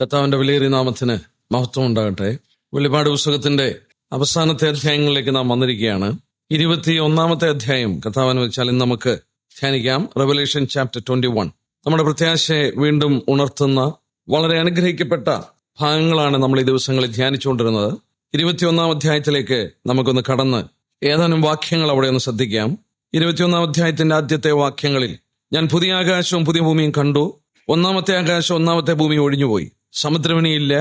കർത്താവിന്റെ വിലയേറിയ നാമത്തിന് മഹത്വം ഉണ്ടാകട്ടെ. വെളിപ്പാട് പുസ്തകത്തിന്റെ അവസാനത്തെ അധ്യായങ്ങളിലേക്ക് നാം വന്നിരിക്കുകയാണ്. 21 അധ്യായം കർത്താവിനെ വെച്ചാൽ ഇന്ന് നമുക്ക് ധ്യാനിക്കാം. Revelation chapter 21. നമ്മുടെ പ്രത്യാശയെ വീണ്ടും ഉണർത്തുന്ന വളരെ അനുഗ്രഹിക്കപ്പെട്ട ഭാഗങ്ങളാണ് നമ്മൾ ഈ ദിവസങ്ങളിൽ ധ്യാനിച്ചുകൊണ്ടിരുന്നത്. 21 അധ്യായത്തിലേക്ക് നമുക്കൊന്ന് കടന്ന് ഏതാനും വാക്യങ്ങൾ അവിടെ ഒന്ന് ശ്രദ്ധിക്കാം. 21 അധ്യായത്തിന്റെ ആദ്യത്തെ വാക്യങ്ങളിൽ, ഞാൻ പുതിയ ആകാശവും പുതിയ ഭൂമിയും കണ്ടു. ഒന്നാമത്തെ ആകാശം ഒന്നാമത്തെ ഭൂമി ഒഴിഞ്ഞുപോയി, സമുദ്രമിനിയില്ല.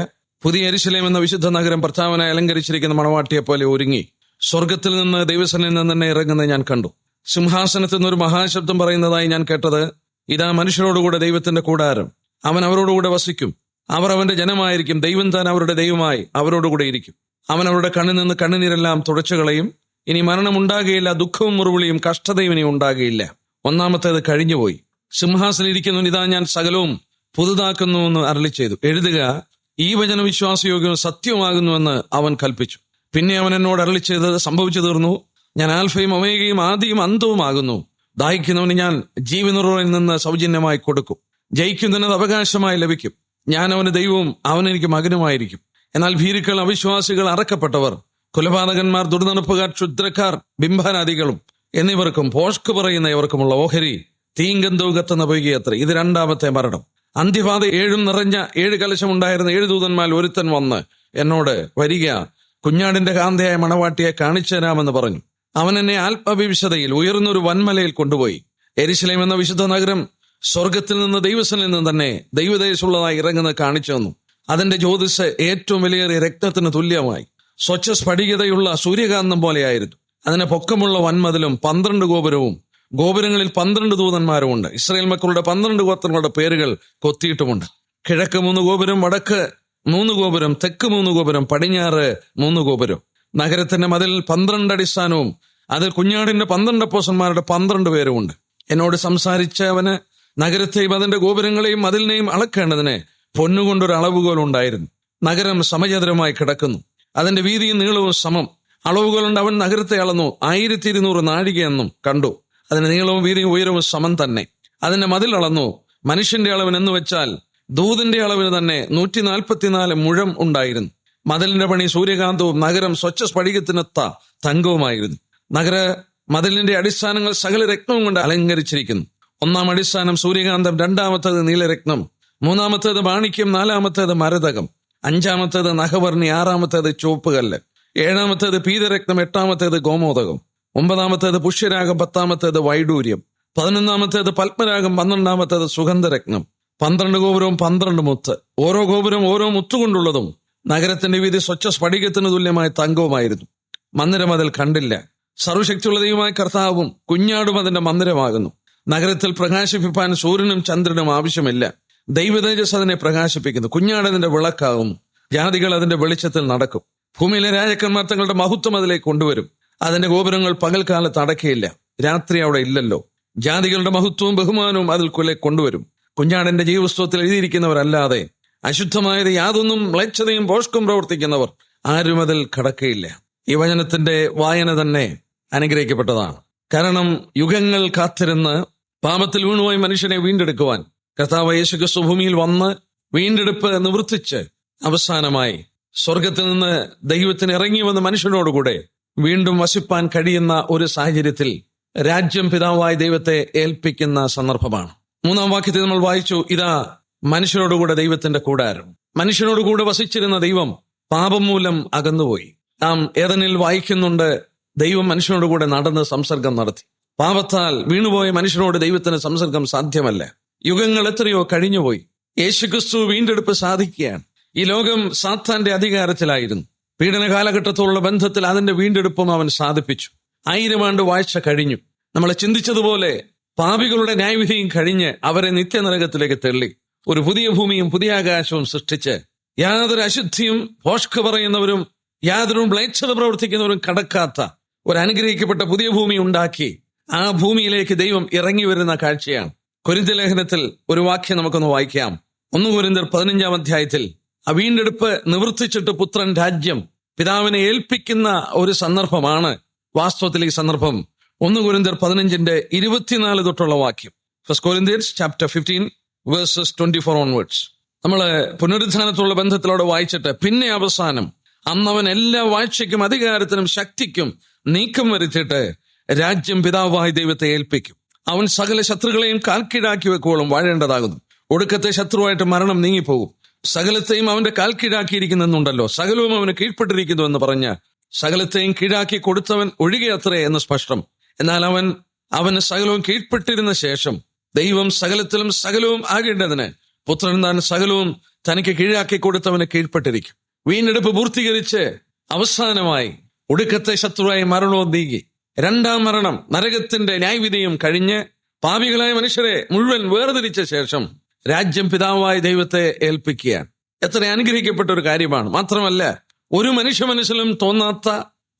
പുതിയ യെരൂശലേം എന്ന വിശുദ്ധ നഗരം ഭർത്താവിനായി അലങ്കരിച്ചിരിക്കുന്ന മണവാട്ടിയെ പോലെ ഒരുങ്ങി സ്വർഗത്തിൽ നിന്ന് ദൈവസന്നിധിയിൽ നിന്ന് തന്നെ ഇറങ്ങുന്നത് ഞാൻ കണ്ടു. സിംഹാസനത്തിൽ നിന്നൊരു മഹാശബ്ദം പറയുന്നതായി ഞാൻ കേട്ടത്, ഇതാ മനുഷ്യരോടുകൂടെ ദൈവത്തിന്റെ കൂടാരം, അവൻ അവരോടുകൂടെ വസിക്കും, അവർ അവന്റെ ജനമായിരിക്കും, ദൈവം താൻ അവരുടെ ദൈവമായി അവരോടുകൂടെ ഇരിക്കും. അവൻ അവരുടെ കണ്ണിൽ നിന്ന് കണ്ണുനീരെല്ലാം തുടച്ചു കളയും. ഇനി മരണം ഉണ്ടാകുകയില്ല, ദുഃഖവും മുറിവിളിയും കഷ്ടതയും ഇനി ഉണ്ടാകുകയില്ല. ഒന്നാമത്തേത് കഴിഞ്ഞുപോയി. സിംഹാസനം ഇരിക്കുന്നു, ഇതാ ഞാൻ സകലവും പുതുതാക്കുന്നു എന്ന് അരുളിച്ചെയ്തു. എഴുതുക, ഈ വചനം വിശ്വാസയോഗ്യവും സത്യവുമാകുന്നുവെന്ന് അവൻ കൽപ്പിച്ചു. പിന്നെ അവൻ എന്നോട് അരുളിച്ചെയ്തത് സംഭവിച്ചു തീർന്നു. ഞാൻ ആൽഫയും ഒമേഗയും ആദിയും അന്തവുമാകുന്നു. ദാഹിക്കുന്നവന് ഞാൻ ജീവനുറവിൽ നിന്ന് സൗജന്യമായി കൊടുക്കും. ജയിക്കുന്നതിന് അവകാശമായി ലഭിക്കും. ഞാൻ അവന് ദൈവവും അവൻ എനിക്ക് മകനുമായിരിക്കും. എന്നാൽ ഭീരുക്കൾ, അവിശ്വാസികൾ, അറക്കപ്പെട്ടവർ, കൊലപാതകന്മാർ, ദുർനടപ്പുകാർ, ക്ഷുദ്രക്കാർ, ബിംബാനാദികളും എന്നിവർക്കും ഭോഷ്ക് പറയുന്ന ഇവർക്കുമുള്ള ഓഹരി തീങ്കന്തവും കത്തുന്ന പൊയ്കയത്രേ. ഇത് രണ്ടാമത്തെ മരണം. അന്ത്യപാത 7 നിറഞ്ഞ 7 കലശമുണ്ടായിരുന്ന 7 ദൂതന്മാർ ഒരുത്തൻ വന്ന് എന്നോട്, വരിക, കുഞ്ഞാടിന്റെ കാന്തയായ മണവാട്ടിയെ കാണിച്ചു തരാമെന്ന് പറഞ്ഞു. അവൻ എന്നെ ആത്മവിശുദ്ധതയിൽ ഉയർന്നൊരു വൻമലയിൽ കൊണ്ടുപോയി. യെരൂശലേം എന്ന വിശുദ്ധ നഗരം സ്വർഗത്തിൽ നിന്ന് ദൈവസനിൽ നിന്ന് തന്നെ ദൈവദേശമുള്ളതായി ഇറങ്ങുന്നത് കാണിച്ചു തന്നു. അതിന്റെ ജ്യോതിസ് ഏറ്റവും വിലയേറിയ രക്തത്തിന് തുല്യമായി സ്വച്ഛ സ്ഫടികതയുള്ള സൂര്യകാന്തം പോലെയായിരുന്നു. അതിന് പൊക്കമുള്ള വൻമതിലും 12 ഗോപുരവും, ഗോപുരങ്ങളിൽ 12 ദൂതന്മാരുമുണ്ട്. ഇസ്രായേൽ മക്കളുടെ 12 ഗോത്രങ്ങളുടെ പേരുകൾ കൊത്തിയിട്ടുമുണ്ട്. കിഴക്ക് 3 ഗോപുരം, വടക്ക് 3 ഗോപുരം, തെക്ക് 3 ഗോപുരം, പടിഞ്ഞാറ് 3 ഗോപുരം. നഗരത്തിന്റെ മതിൽ 12 അടിസ്ഥാനവും അതിൽ കുഞ്ഞാടിന്റെ 12 അപ്പോസ്തലന്മാരുടെ 12 പേരുമുണ്ട്. എന്നോട് സംസാരിച്ചവന് നഗരത്തെയും അതിന്റെ ഗോപുരങ്ങളെയും മതിലിനെയും അളക്കേണ്ടതിന് പൊന്നുകൊണ്ടൊരു അളവുകോൽ ഉണ്ടായിരുന്നു. നഗരം സമചതുരമായി കിടക്കുന്നു, അതിന്റെ വീതിയും നീളവും സമം. അളവുകളുണ്ട്. അവൻ നഗരത്തെ അളന്നു, 1200 നാഴികയെന്നും കണ്ടു. അതിന്റെ നീളവും വീതിയും ഉയരവും സമം തന്നെ. അതിന്റെ മതിൽ അളന്നു, മനുഷ്യന്റെ അളവിന് എന്ന് വെച്ചാൽ ദൂതിന്റെ അളവിന് തന്നെ 144 മുഴം ഉണ്ടായിരുന്നു. മതിലിന്റെ പണി സൂര്യകാന്തവും നഗരം സ്വച്ഛ സ്ഫടികത്തിനൊത്ത തങ്കവുമായിരുന്നു. നഗര മതിലിന്റെ അടിസ്ഥാനങ്ങൾ സകല രത്നവും കൊണ്ട് അലങ്കരിച്ചിരിക്കുന്നു. 1-ാം അടിസ്ഥാനം സൂര്യകാന്തം, 2-ാമത്തേത് നീലരത്നം, 3-ാമത്തേത് മാണിക്യം, 4-ാമത്തേത് മരതകം, 5-ാമത്തേത് നഖവർണി, 6-ാമത്തേത് ചുവപ്പുകല്ല്, 7-ാമത്തേത് പീതരത്നം, 8-ാമത്തേത് ഗോമോദകം, 9-ാമത്തേത് പുഷ്യരാഗം, 10-ാമത്തേത് വൈഡൂര്യം, 11-ാമത്തേത് പത്മരാഗം, 12-ാമത്തേത് സുഗന്ധരത്നം. 12 ഗോപുരവും 12 മുത്ത്, ഓരോ ഗോപുരം ഓരോ മുത്തുകൊണ്ടുള്ളതും. നഗരത്തിന്റെ വീതി സ്വച്ഛ സ്ഫടികത്തിന് തുല്യമായ തങ്കവുമായിരുന്നു. മന്ദിരം അതിൽ കണ്ടില്ല. സർവശക്തിയുള്ള ദൈവമായ കർത്താവും കുഞ്ഞാടും അതിന്റെ മന്ദിരമാകുന്നു. നഗരത്തിൽ പ്രകാശിപ്പിപ്പാൻ സൂര്യനും ചന്ദ്രനും ആവശ്യമില്ല. ദൈവതേജസ് അതിനെ പ്രകാശിപ്പിക്കുന്നു. കുഞ്ഞാട് അതിന്റെ വിളക്കാകുന്നു. ജാതികൾ അതിന്റെ വെളിച്ചത്തിൽ നടക്കും. ഭൂമിയിലെ രാജാക്കന്മാർ തങ്ങളുടെ മഹത്വം അതിലേക്ക് കൊണ്ടുവരും. അതിന്റെ ഗോപുരങ്ങൾ പകൽക്കാലത്ത് അടയ്ക്കയില്ല, രാത്രി അവിടെ ഇല്ലല്ലോ. ജാതികളുടെ മഹത്വവും ബഹുമാനവും അതിൽ കൊണ്ടുവരും. കുഞ്ഞാടിന്റെ ജീവസ്വത്തിൽ എഴുതിയിരിക്കുന്നവരല്ലാതെ അശുദ്ധമായത് യാതൊന്നും മ്ലേച്ഛതയും ഭോഷ്കും പ്രവർത്തിക്കുന്നവർ ആരും അതിൽ കടക്കയില്ല. ഈ വചനത്തിന്റെ വായന തന്നെ അനുഗ്രഹിക്കപ്പെട്ടതാണ്. കാരണം യുഗങ്ങൾ കാത്തിരുന്ന് പാപത്തിൽ വീണുപോയി മനുഷ്യനെ വീണ്ടെടുക്കുവാൻ കർത്താവ് യേശുക്രിസ്തു ഭൂമിയിൽ വന്ന് വീണ്ടെടുപ്പ് നിവർത്തിച്ച് അവസാനമായി സ്വർഗത്തിൽ നിന്ന് ദൈവത്തിന് ഇറങ്ങി വന്ന് മനുഷ്യനോടുകൂടെ വീണ്ടും വസിപ്പാൻ കഴിയുന്ന ഒരു സാഹചര്യത്തിൽ രാജ്യം പിതാവായ ദൈവത്തെ ഏൽപ്പിക്കുന്ന സന്ദർഭമാണ്. 3-ാം വാക്യത്തിൽ നമ്മൾ വായിച്ചു, ഇതാ മനുഷ്യരോടുകൂടെ ദൈവത്തിന്റെ കൂടാരം. മനുഷ്യനോടുകൂടെ വസിച്ചിരുന്ന ദൈവം പാപം മൂലം അകന്നുപോയി. നാം ഏദനിൽ വായിക്കുന്നുണ്ട്, ദൈവം മനുഷ്യനോടുകൂടെ നടന്ന് സംസർഗം നടത്തി. പാപത്താൽ വീണുപോയ മനുഷ്യനോട് ദൈവത്തിന് സംസർഗം സാധ്യമല്ല. യുഗങ്ങൾ എത്രയോ കഴിഞ്ഞുപോയി. യേശുക്രിസ്തു വീണ്ടെടുപ്പ് സാധിക്കുകയാണ്. ഈ ലോകം സാത്താന്റെ അധികാരത്തിലായിരുന്നു. പീഡന കാലഘട്ടത്തോടുള്ള ബന്ധത്തിൽ അതിന്റെ വീണ്ടെടുപ്പും അവൻ സാധിപ്പിച്ചു. 1000 ആണ്ട് വാഴ്ച കഴിഞ്ഞു. നമ്മൾ ചിന്തിച്ചതുപോലെ പാപികളുടെ ന്യായവിധിയും കഴിഞ്ഞ് അവരെ നിത്യനരകത്തിലേക്ക് തള്ളി ഒരു പുതിയ ഭൂമിയും പുതിയ ആകാശവും സൃഷ്ടിച്ച് യാതൊരു അശുദ്ധിയും ഭോഷ്ക് പറയുന്നവരും യാതൊരു മ്ലേച്ഛത പ്രവർത്തിക്കുന്നവരും കടക്കാത്ത ഒരു അനുഗ്രഹിക്കപ്പെട്ട പുതിയ ഭൂമി ഉണ്ടാക്കി ആ ഭൂമിയിലേക്ക് ദൈവം ഇറങ്ങി വരുന്ന കാഴ്ചയാണ്. കൊരിന്ത്യർ ലേഖനത്തിൽ ഒരു വാക്യം നമുക്കൊന്ന് വായിക്കാം. 1 കൊരിന്ത്യർ 15-ാം അധ്യായത്തിൽ ആ വീണ്ടെടുപ്പ് നിവർത്തിച്ചിട്ട് പുത്രൻ രാജ്യം പിതാവിനെ ഏൽപ്പിക്കുന്ന ഒരു സന്ദർഭമാണ് വാസ്തവത്തിൽ ഈ സന്ദർഭം. 1 കൊരിന്ത്യർ 15-24 തൊട്ടുള്ള വാക്യം. 1 Corinthians chapter 15 verses 24 onwards. നമ്മള് പുനരുത്ഥാനത്തുള്ള ബന്ധത്തിലൂടെ വായിച്ചിട്ട് പിന്നെ അവസാനം അന്നവൻ എല്ലാ വാഴ്ചയ്ക്കും അധികാരത്തിനും ശക്തിക്കും നീക്കം വരുത്തിയിട്ട് രാജ്യം പിതാവായ ദൈവത്തെ ഏൽപ്പിക്കും. അവൻ സകല ശത്രുക്കളെയും കാൽക്കീഴാക്കി വെക്കോളം വാഴേണ്ടതാകുന്നു. ഒടുക്കത്തെ ശത്രുവായിട്ട് മരണം നീങ്ങിപ്പോകും. സകലത്തെയും അവന്റെ കാൽക്കീഴാക്കിയിരിക്കുന്നുണ്ടല്ലോ, സകലവും അവന് കീഴ്പ്പെട്ടിരിക്കുന്നു എന്ന് പറഞ്ഞ സകലത്തെയും കീഴാക്കി കൊടുത്തവൻ ഒഴികെ അത്രേ എന്ന് സ്പഷ്ടം. എന്നാൽ അവന് സകലവും കീഴ്പ്പെട്ടിരുന്ന ശേഷം ദൈവം സകലത്തിലും സകലവും ആകേണ്ടതിന് പുത്രൻ താൻ സകലവും തനിക്ക് കീഴാക്കി കൊടുത്തവന് കീഴ്പ്പെട്ടിരിക്കും. വീണ്ടെടുപ്പ് പൂർത്തീകരിച്ച് അവസാനമായി ഒടുക്കത്തെ ശത്രുവായി മരണവും നീങ്ങി രണ്ടാം മരണം നരകത്തിന്റെ ന്യായവിധിയും കഴിഞ്ഞ് പാപികളായ മനുഷ്യരെ മുഴുവൻ വേർതിരിച്ച ശേഷം രാജ്യം പിതാവായ ദൈവത്തെ ഏൽപ്പിക്കുകയാണ്. എത്ര അനുഗ്രഹിക്കപ്പെട്ട ഒരു കാര്യമാണ്. മാത്രമല്ല, ഒരു മനുഷ്യ മനസ്സിലും തോന്നാത്ത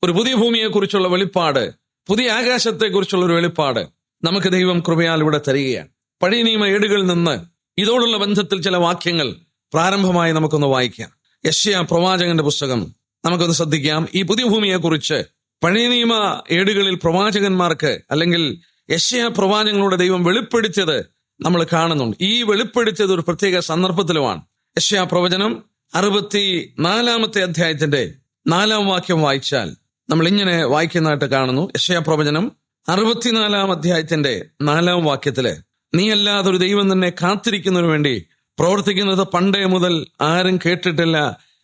ഒരു പുതിയ ഭൂമിയെക്കുറിച്ചുള്ള വെളിപ്പാട്, പുതിയ ആകാശത്തെക്കുറിച്ചുള്ള ഒരു വെളിപ്പാട് നമുക്ക് ദൈവം കൃപയാൽ ഇവിടെ തരികയാണ്. പഴയ നിയമ ഏടുകളിൽ നിന്ന് ഇതോടുള്ള ബന്ധത്തിൽ ചില വാക്യങ്ങൾ പ്രാരംഭമായി നമുക്കൊന്ന് വായിക്കാം. യെശയ്യാ പ്രവാചകന്റെ പുസ്തകം നമുക്കൊന്ന് ശ്രദ്ധിക്കാം. ഈ പുതിയ ഭൂമിയെക്കുറിച്ച് പഴയ നിയമ ഏടുകളിൽ പ്രവാചകന്മാർക്ക് അല്ലെങ്കിൽ യെശയ്യാ പ്രവാചകങ്ങളുടെ ദൈവം വെളിപ്പെടുത്തിയത് നമ്മൾ കാണുന്നുണ്ട്. ഈ വെളിപ്പെടുത്തിയത് ഒരു പ്രത്യേക സന്ദർഭത്തിലുമാണ്. യെശയ്യാ പ്രവചനം 64 അധ്യായത്തിന്റെ 4 വാക്യം വായിച്ചാൽ നമ്മൾ ഇങ്ങനെ വായിക്കുന്നതായിട്ട് കാണുന്നു. യെശയ്യാ പ്രവചനം 64 അധ്യായത്തിന്റെ 4 വാക്യത്തില്, നീ അല്ലാതെ ഒരു ദൈവം തന്നെ കാത്തിരിക്കുന്നതിനു വേണ്ടി പ്രവർത്തിക്കുന്നത് പണ്ടേ മുതൽ ആരും കേട്ടിട്ടില്ല,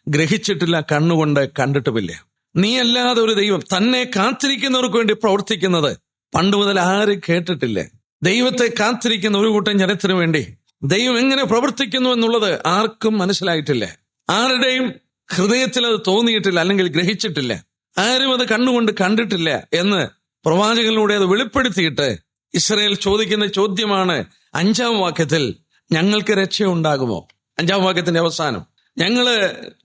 ഗ്രഹിച്ചിട്ടില്ല, കണ്ണുകൊണ്ട് കണ്ടിട്ടുമില്ല. നീ അല്ലാതെ ഒരു ദൈവം തന്നെ കാത്തിരിക്കുന്നവർക്ക് വേണ്ടി പ്രവർത്തിക്കുന്നത് പണ്ട് മുതൽ ആരും കേട്ടിട്ടില്ല. ദൈവത്തെ കാത്തിരിക്കുന്ന ഒരു കൂട്ടം ജനത്തിനു വേണ്ടി ദൈവം എങ്ങനെ പ്രവർത്തിക്കുന്നു എന്നുള്ളത് ആർക്കും മനസ്സിലായിട്ടില്ല. ആരുടെയും ഹൃദയത്തിൽ അത് തോന്നിയിട്ടില്ല, അല്ലെങ്കിൽ ഗ്രഹിച്ചിട്ടില്ല. ആരും അത് കണ്ണുകൊണ്ട് കണ്ടിട്ടില്ല എന്ന് പ്രവാചകനിലൂടെ അത് വെളിപ്പെടുത്തിയിട്ട് ഇസ്രായേൽ ചോദിക്കുന്ന ചോദ്യമാണ് 5 വാക്യത്തിൽ, ഞങ്ങൾക്ക് രക്ഷയുണ്ടാകുമോ? 5 വാക്യത്തിന്റെ അവസാനം, ഞങ്ങള്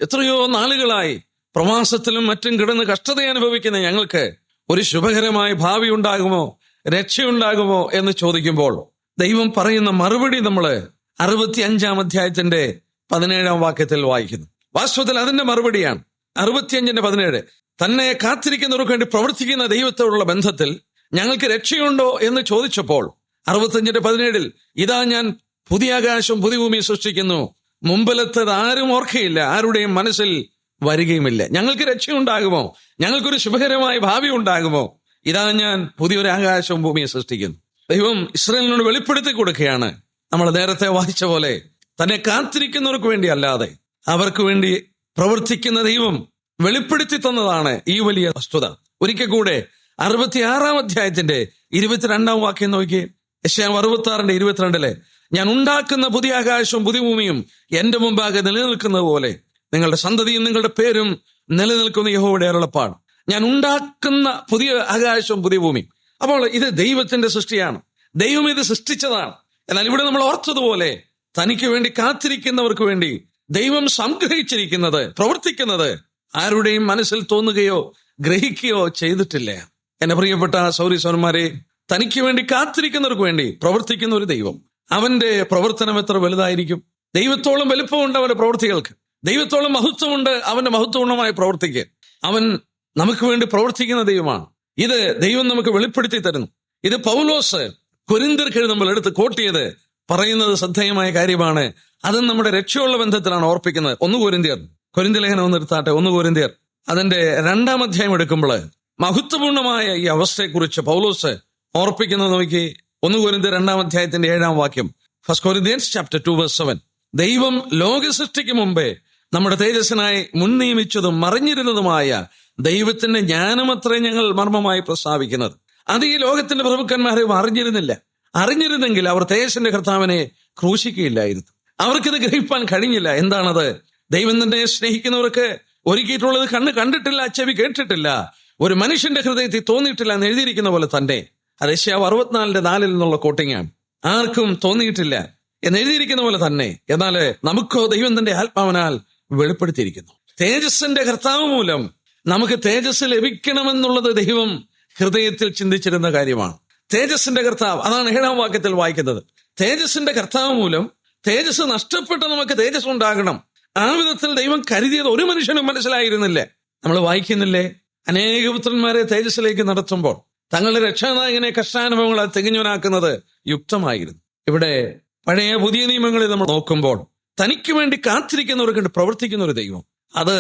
എത്രയോ നാളുകളായി പ്രവാസത്തിലും മറ്റും കിടന്ന് കഷ്ടത അനുഭവിക്കുന്ന ഞങ്ങൾക്ക് ഒരു ശുഭകരമായ ഭാവി ഉണ്ടാകുമോ, രക്ഷയുണ്ടാകുമോ എന്ന് ചോദിക്കുമ്പോൾ ദൈവം പറയുന്ന മറുപടി നമ്മള് 65 അധ്യായത്തിന്റെ 17 വാക്യത്തിൽ വായിക്കുന്നു. വാസ്തവത്തിൽ അതിന്റെ മറുപടിയാണ് 65:17. തന്നെ കാത്തിരിക്കുന്നവർക്ക് വേണ്ടി പ്രവർത്തിക്കുന്ന ദൈവത്തോടുള്ള ബന്ധത്തിൽ ഞങ്ങൾക്ക് രക്ഷയുണ്ടോ എന്ന് ചോദിച്ചപ്പോൾ 65:17, ഇതാ ഞാൻ പുതിയ ആകാശവും പുതിയ ഭൂമിയും സൃഷ്ടിക്കുന്നു, മുമ്പിലത്തത് ആരും ഓർക്കയില്ല, ആരുടെയും മനസ്സിൽ വരികയുമില്ല. ഞങ്ങൾക്ക് രക്ഷയുണ്ടാകുമോ? ഞങ്ങൾക്കൊരു ശുഭകരമായ ഭാവി ഉണ്ടാകുമോ? ഇതാ ഞാൻ പുതിയൊരു ആകാശവും ഭൂമിയെ സൃഷ്ടിക്കുന്നു. ദൈവം ഇസ്രായേലിനോട് വെളിപ്പെടുത്തി കൊടുക്കുകയാണ്. നമ്മൾ നേരത്തെ വായിച്ച പോലെ തന്നെ കാത്തിരിക്കുന്നവർക്ക് വേണ്ടി അല്ലാതെ അവർക്ക് വേണ്ടി പ്രവർത്തിക്കുന്ന ദൈവം വെളിപ്പെടുത്തി തന്നതാണ് ഈ വലിയ വസ്തുത. ഒരിക്കൽ കൂടെ 66 അധ്യായത്തിന്റെ 22 വാക്യം നോക്കി. യെശയ്യാ 66:22, ഞാൻ ഉണ്ടാക്കുന്ന പുതിയ ആകാശവും പുതിയ ഭൂമിയും എന്റെ മുമ്പാകെ നിലനിൽക്കുന്നത് പോലെ നിങ്ങളുടെ സന്തതിയും നിങ്ങളുടെ പേരും നിലനിൽക്കുന്ന യഹോവയുടെ അരുളപ്പാട്. ഞാൻ ഉണ്ടാക്കുന്ന പുതിയ ആകാശവും പുതിയ ഭൂമിയും. അപ്പോൾ ഇത് ദൈവത്തിന്റെ സൃഷ്ടിയാണ്, ദൈവം ഇത് സൃഷ്ടിച്ചതാണ്. എന്നാൽ ഇവിടെ നമ്മൾ ഓർത്തതുപോലെ തനിക്ക് വേണ്ടി കാത്തിരിക്കുന്നവർക്ക് വേണ്ടി ദൈവം സംഗ്രഹിച്ചിരിക്കുന്നത്, പ്രവർത്തിക്കുന്നത് ആരുടെയും മനസ്സിൽ തോന്നുകയോ ഗ്രഹിക്കുകയോ ചെയ്തിട്ടില്ല. എന്നെ പ്രിയപ്പെട്ട സൗരന്മാരെ, തനിക്ക് വേണ്ടി കാത്തിരിക്കുന്നവർക്ക് വേണ്ടി പ്രവർത്തിക്കുന്ന ഒരു ദൈവം, അവന്റെ പ്രവർത്തനം എത്ര വലുതായിരിക്കും! ദൈവത്തോളം വലുപ്പമുണ്ട് അവന്റെ പ്രവൃത്തികൾക്ക്, ദൈവത്തോളം മഹത്വമുണ്ട് അവന്റെ മഹത്വപൂർണമായ പ്രവർത്തിക്ക്. അവൻ നമുക്ക് വേണ്ടി പ്രവർത്തിക്കുന്ന ദൈവമാണ്. ഇത് ദൈവം നമുക്ക് വെളിപ്പെടുത്തി തരുന്നു. ഇത് പൗലോസ് കൊരിന്ത്യർക്ക് നമ്മൾ എടുത്ത് കോട്ടിയത് പറയുന്നത് ശ്രദ്ധേയമായ കാര്യമാണ്. അത് നമ്മുടെ രക്ഷയുള്ള ബന്ധത്തിലാണ് ഓർപ്പിക്കുന്നത്. 1 കൊരിന്ത്യ ലേഖനം ഒന്ന് എടുത്താട്ടെ. 1 കൊരിന്ത്യർ അതിന്റെ 2 അധ്യായം എടുക്കുമ്പോൾ മഹത്വപൂർണമായ ഈ അവസ്ഥയെക്കുറിച്ച് പൗലോസ് ഓർപ്പിക്കുന്നത് നോക്കി. 1 കൊരിന്ത്യർ 2 അധ്യായത്തിന്റെ 7 വാക്യം. 1 Corinthians chapter 2 verse 7. ദൈവം ലോക സൃഷ്ടിക്ക് മുമ്പേ നമ്മുടെ തേജസ്സിനായി മുൻനിയമിച്ചതും മറിഞ്ഞിരുന്നതുമായ ദൈവത്തിന്റെ ജ്ഞാനമത്രേ ഞങ്ങൾ മർമ്മമായി പ്രസ്താവിക്കുന്നത്. അത് ഈ ലോകത്തിന്റെ പ്രഭുക്കന്മാരെ അറിഞ്ഞിരുന്നില്ല. അറിഞ്ഞിരുന്നെങ്കിൽ അവർ തേജസ്സിന്റെ കർത്താവിനെ ക്രൂശിക്കുകയില്ലായിരുന്നു. അവർക്കിത് ഗ്രഹിപ്പാൻ കഴിഞ്ഞില്ല. എന്താണത്? ദൈവം തന്നെ സ്നേഹിക്കുന്നവർക്ക് ഒരുക്കിയിട്ടുള്ളത് കണ്ണ് കണ്ടിട്ടില്ല, ചെവി കേട്ടിട്ടില്ല, ഒരു മനുഷ്യന്റെ ഹൃദയത്തിൽ തോന്നിയിട്ടില്ല എന്ന് എഴുതിയിരിക്കുന്ന പോലെ തന്നെ. അത് യെശയ്യാ 64:4 നിന്നുള്ള കോട്ടിങ്ങാണ്. ആർക്കും തോന്നിയിട്ടില്ല എന്ന് എഴുതിയിരിക്കുന്ന പോലെ തന്നെ. എന്നാൽ നമുക്കോ ദൈവം തന്റെ ആത്മാവിനാൽ വെളിപ്പെടുത്തിയിരിക്കുന്നു. തേജസ്സിന്റെ കർത്താവ് മൂലം നമുക്ക് തേജസ് ലഭിക്കണമെന്നുള്ളത് ദൈവം ഹൃദയത്തിൽ ചിന്തിച്ചിരുന്ന കാര്യമാണ്. തേജസ്സിന്റെ കർത്താവ്, അതാണ് 7 വാക്യത്തിൽ വായിക്കുന്നത്. തേജസ്സിന്റെ കർത്താവ് മൂലം തേജസ് നഷ്ടപ്പെട്ട് നമുക്ക് തേജസ് ഉണ്ടാകണം. ആ വിധത്തിൽ ദൈവം കരുതിയത് ഒരു മനുഷ്യനും മനസ്സിലായിരുന്നില്ല. നമ്മൾ വായിക്കുന്നില്ലേ, അനേക പുത്രന്മാരെ തേജസ്സിലേക്ക് നടത്തുമ്പോൾ തങ്ങളുടെ രക്ഷാനായകനെ കഷ്ടാനുഭവങ്ങളെ തികഞ്ഞവനാക്കുന്നത് യുക്തമായിരുന്നു. ഇവിടെ പഴയ പുതിയ നിയമങ്ങളിൽ നമ്മൾ നോക്കുമ്പോൾ തനിക്ക് വേണ്ടി കാത്തിരിക്കുന്നവർക്ക് വേണ്ടി പ്രവർത്തിക്കുന്ന ഒരു ദൈവം. അത്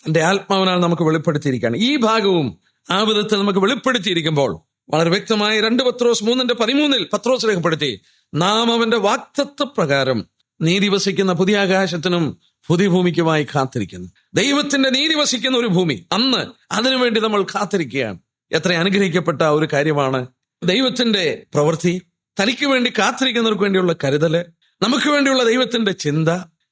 എന്റെ ആത്മാവിനാൽ നമുക്ക് വെളിപ്പെടുത്തിയിരിക്കുകയാണ്. ഈ ഭാഗവും ആ വിധത്തിൽ നമുക്ക് വെളിപ്പെടുത്തിയിരിക്കുമ്പോൾ വളരെ വ്യക്തമായി 2 പത്രോസ് 3:13 പത്രോസ് രേഖപ്പെടുത്തി, നാം അവന്റെ വാഗ്ദത്ത പ്രകാരം നീതി വസിക്കുന്ന പുതിയ ആകാശത്തിനും പുതിയ ഭൂമിക്കുമായി കാത്തിരിക്കുന്നു. ദൈവത്തിന്റെ നീതി വസിക്കുന്ന ഒരു ഭൂമി, അന്ന് അതിനുവേണ്ടി നമ്മൾ കാത്തിരിക്കുകയാണ്. എത്ര അനുഗ്രഹിക്കപ്പെട്ട ഒരു കാര്യമാണ് ദൈവത്തിന്റെ പ്രവൃത്തി. തനിക്ക് വേണ്ടി കാത്തിരിക്കുന്നവർക്ക് വേണ്ടിയുള്ള കരുതല്, നമുക്ക് വേണ്ടിയുള്ള ദൈവത്തിന്റെ ചിന്ത,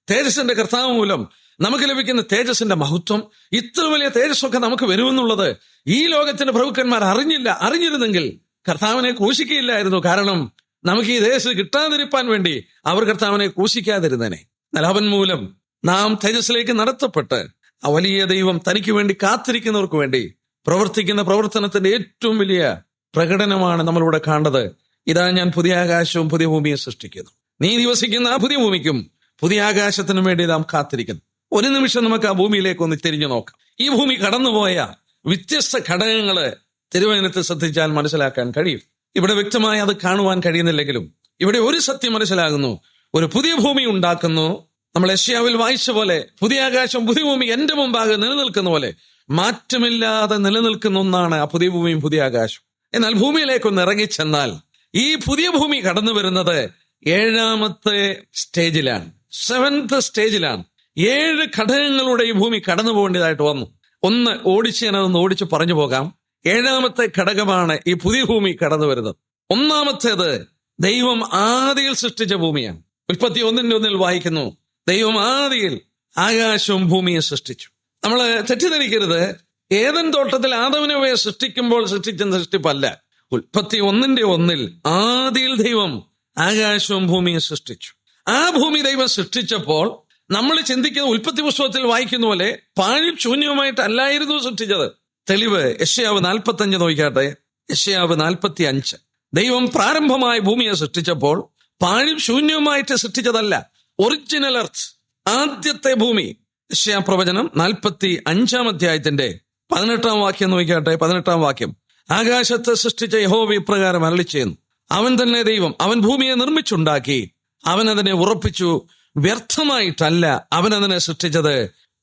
തേജസ്സിന്റെ കർത്താവ് മൂലം നമുക്ക് ലഭിക്കുന്ന തേജസ്സിന്റെ മഹത്വം, ഇത്ര വലിയ തേജസ്സൊക്കെ നമുക്ക് വരുമെന്നുള്ളത് ഈ ലോകത്തിന്റെ പ്രഭുക്കന്മാർ അറിഞ്ഞിരുന്നെങ്കിൽ കർത്താവിനെ ക്രൂശിക്കുകയില്ലായിരുന്നു. കാരണം നമുക്ക് ഈ തേജസ് കിട്ടാതിരിപ്പാൻ വേണ്ടി അവർ കർത്താവിനെ ക്രൂശിക്കാതിരുന്നേനെ. എന്നാൽ അവൻ മൂലം നാം തേജസ്സിലേക്ക് നടത്തപ്പെട്ട് ആ വലിയ ദൈവം തനിക്ക് വേണ്ടി കാത്തിരിക്കുന്നവർക്ക് വേണ്ടി പ്രവർത്തിക്കുന്ന പ്രവർത്തനത്തിന്റെ ഏറ്റവും വലിയ പ്രകടനമാണ് നമ്മളിവിടെ കാണുന്നത്. ഇതാ, ഞാൻ പുതിയ ആകാശവും പുതിയ ഭൂമിയെ സൃഷ്ടിക്കുന്നു. നീ ദിവസിക്കുന്ന ആ പുതിയ ഭൂമിക്കും പുതിയ ആകാശത്തിനും വേണ്ടി നാം കാത്തിരിക്കുന്നു. ഒരു നിമിഷം നമുക്ക് ആ ഭൂമിയിലേക്ക് ഒന്ന് തിരിഞ്ഞു നോക്കാം. ഈ ഭൂമി കടന്നുപോയ വ്യത്യസ്ത ഘടകങ്ങള് തിരുവചനത്തിൽ ശ്രദ്ധിച്ചാൽ മനസ്സിലാക്കാൻ കഴിയും. ഇവിടെ വ്യക്തമായി അത് കാണുവാൻ കഴിയുന്നില്ലെങ്കിലും ഇവിടെ ഒരു സത്യം മനസ്സിലാകുന്നു: ഒരു പുതിയ ഭൂമി ഉണ്ടാക്കുന്നു. നമ്മൾ യെശയ്യാവിൽ വായിച്ച പോലെ പുതിയ ആകാശം പുതിയ ഭൂമി എന്റെ മുമ്പാകെ നിലനിൽക്കുന്ന പോലെ മാറ്റമില്ലാതെ നിലനിൽക്കുന്ന ഒന്നാണ് ആ പുതിയ ഭൂമിയും പുതിയ ആകാശം. എന്നാൽ ഭൂമിയിലേക്കൊന്ന് ഇറങ്ങിച്ചെന്നാൽ ഈ പുതിയ ഭൂമി കടന്നു വരുന്നത് 7ാമത്തെ സ്റ്റേജിലാണ്, 7th സ്റ്റേജിലാണ്. 7 ഘടകങ്ങളുടെ ഈ ഭൂമി കടന്നു പോകേണ്ടതായിട്ട് വന്നു. ഒന്ന് ഓടിച്ച് പറഞ്ഞു പോകാം. 7ാമത്തെ ഘടകമാണ് ഈ പുതിയ ഭൂമി കടന്നു വരുന്നത്. ഒന്നാമത്തേത് ദൈവം ആദിയിൽ സൃഷ്ടിച്ച ഭൂമിയാണ്. ഉൽപ്പത്തി 1:1 വായിക്കുന്നു, ദൈവം ആദിയിൽ ആകാശവും ഭൂമിയെ സൃഷ്ടിച്ചു. നമ്മള് തെറ്റിദ്ധരിക്കരുത്, ഏദൻ തോട്ടത്തിൽ ആദമിനെ സൃഷ്ടിക്കുമ്പോൾ സൃഷ്ടിച്ച സൃഷ്ടിപ്പല്ല. ഉൽപ്പത്തി 1:1 ആദിയിൽ ദൈവം ആകാശവും ഭൂമിയെ സൃഷ്ടിച്ചു. ആ ഭൂമി ദൈവം സൃഷ്ടിച്ചപ്പോൾ നമ്മൾ ചിന്തിക്കുന്ന ഉൽപ്പത്തി പുസ്തകത്തിൽ വായിക്കുന്ന പോലെ പാഴും ശൂന്യവുമായിട്ടല്ലായിരുന്നു സൃഷ്ടിച്ചത്. തെളിവ് യെശയ്യാവ് 45 നോക്കിയാട്ടെ. യെശയ്യാവ് 45. ദൈവം പ്രാരംഭമായ ഭൂമിയെ സൃഷ്ടിച്ചപ്പോൾ പാഴും ശൂന്യവുമായിട്ട് സൃഷ്ടിച്ചതല്ല, ഒറിജിനൽ എർത്ത്, ആദ്യത്തെ ഭൂമി. യെശയ്യാ പ്രവചനം 45-ാം അധ്യായത്തിന്റെ 18-ാം വാക്യം നോക്കിയാട്ടെ. 18-ാം വാക്യം, ആകാശത്തെ സൃഷ്ടിച്ച യഹോവ ഇപ്രകാരം അരുളിച്ചെയ്യുന്നു, അവൻ തന്നെ ദൈവം, അവൻ ഭൂമിയെ നിർമ്മിച്ചുണ്ടാക്കി, അവൻ അതിനെ ഉറപ്പിച്ചു, വ്യർത്ഥമായിട്ടല്ല അവൻ അതിനെ സൃഷ്ടിച്ചത്,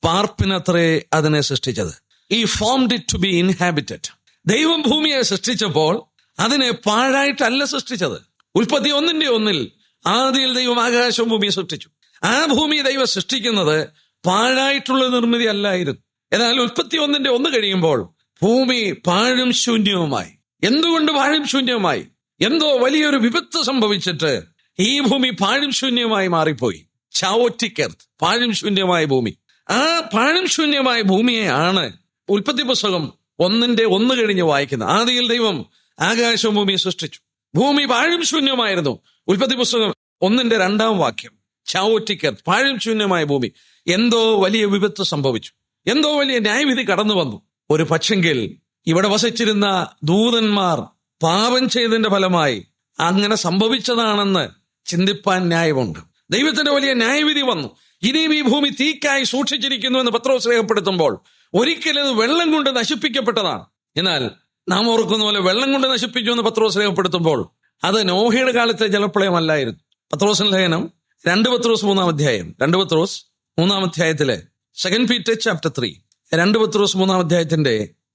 പാർപ്പിനത്രേ അതിനെ സൃഷ്ടിച്ചത്. ഈ formed it to be inhabited. ദൈവം ഭൂമിയെ സൃഷ്ടിച്ചപ്പോൾ അതിനെ പാഴായിട്ടല്ല സൃഷ്ടിച്ചത്. ഉൽപ്പത്തി 1:1 ആദിയിൽ ദൈവം ആകാശവും ഭൂമിയെ സൃഷ്ടിച്ചു. ആ ഭൂമി ദൈവം സൃഷ്ടിക്കുന്നത് പാഴായിട്ടുള്ള നിർമ്മിതി അല്ലായിരുന്നു. എന്നാൽ ഉൽപ്പത്തി 1:1 കഴിയുമ്പോൾ ഭൂമി പാഴും ശൂന്യവുമായി. എന്തുകൊണ്ട് പാഴും ശൂന്യവുമായി? എന്തോ വലിയൊരു വിപത്ത് സംഭവിച്ചിട്ട് ഈ ഭൂമി പാഴും ശൂന്യമായി മാറിപ്പോയി. ചാവോറ്റിക് എർത്ത്, പാഴും ശൂന്യമായ ഭൂമി. ആ പാഴും ശൂന്യമായ ഭൂമിയെ ആണ് ഉൽപ്പത്തി പുസ്തകം 1:1 കഴിഞ്ഞ് വായിക്കുന്നത്. ആദിയിൽ ദൈവം ആകാശവും ഭൂമിയെ സൃഷ്ടിച്ചു. ഭൂമി പാഴും ശൂന്യമായിരുന്നു. ഉൽപ്പത്തി പുസ്തകം 1:2 വാക്യം, ചാവോറ്റിക് എർത്ത്, പാഴും ശൂന്യമായ ഭൂമി. എന്തോ വലിയ വിപത്ത് സംഭവിച്ചു, എന്തോ വലിയ ന്യായവിധി കടന്നു വന്നു. ഒരു പക്ഷെങ്കിൽ ഇവിടെ വസിച്ചിരുന്ന ദൂതന്മാർ പാപം ചെയ്തതിന്റെ ഫലമായി അങ്ങനെ സംഭവിച്ചതാണെന്ന് ചിന്തിപ്പാൻ ന്യായമുണ്ട്. ദൈവത്തിന്റെ വലിയ ന്യായവിധി വന്നു. ഇനിയും ഈ ഭൂമി തീക്കായി സൂക്ഷിച്ചിരിക്കുന്നു എന്ന് പത്രോസ് രേഖപ്പെടുത്തുമ്പോൾ ഒരിക്കലും ഇത് വെള്ളം കൊണ്ട് നശിപ്പിക്കപ്പെട്ടതാണ്. എന്നാൽ നാം ഓർക്കുന്ന പോലെ വെള്ളം കൊണ്ട് നശിപ്പിച്ചു എന്ന് പത്രോസ് രേഖപ്പെടുത്തുമ്പോൾ അത് നോഹയുടെ കാലത്തെ ജലപ്രളയമല്ലായിരുന്നു. പത്രോസിന്റെ ലേഖനം 2 പത്രോസ് 3-ാം അധ്യായം, 2 പത്രോസ് 3-ാം അധ്യായത്തിലെ 2 Peter chapter 3, 2 പത്രോസ് 3-ാം അധ്യായത്തിന്റെ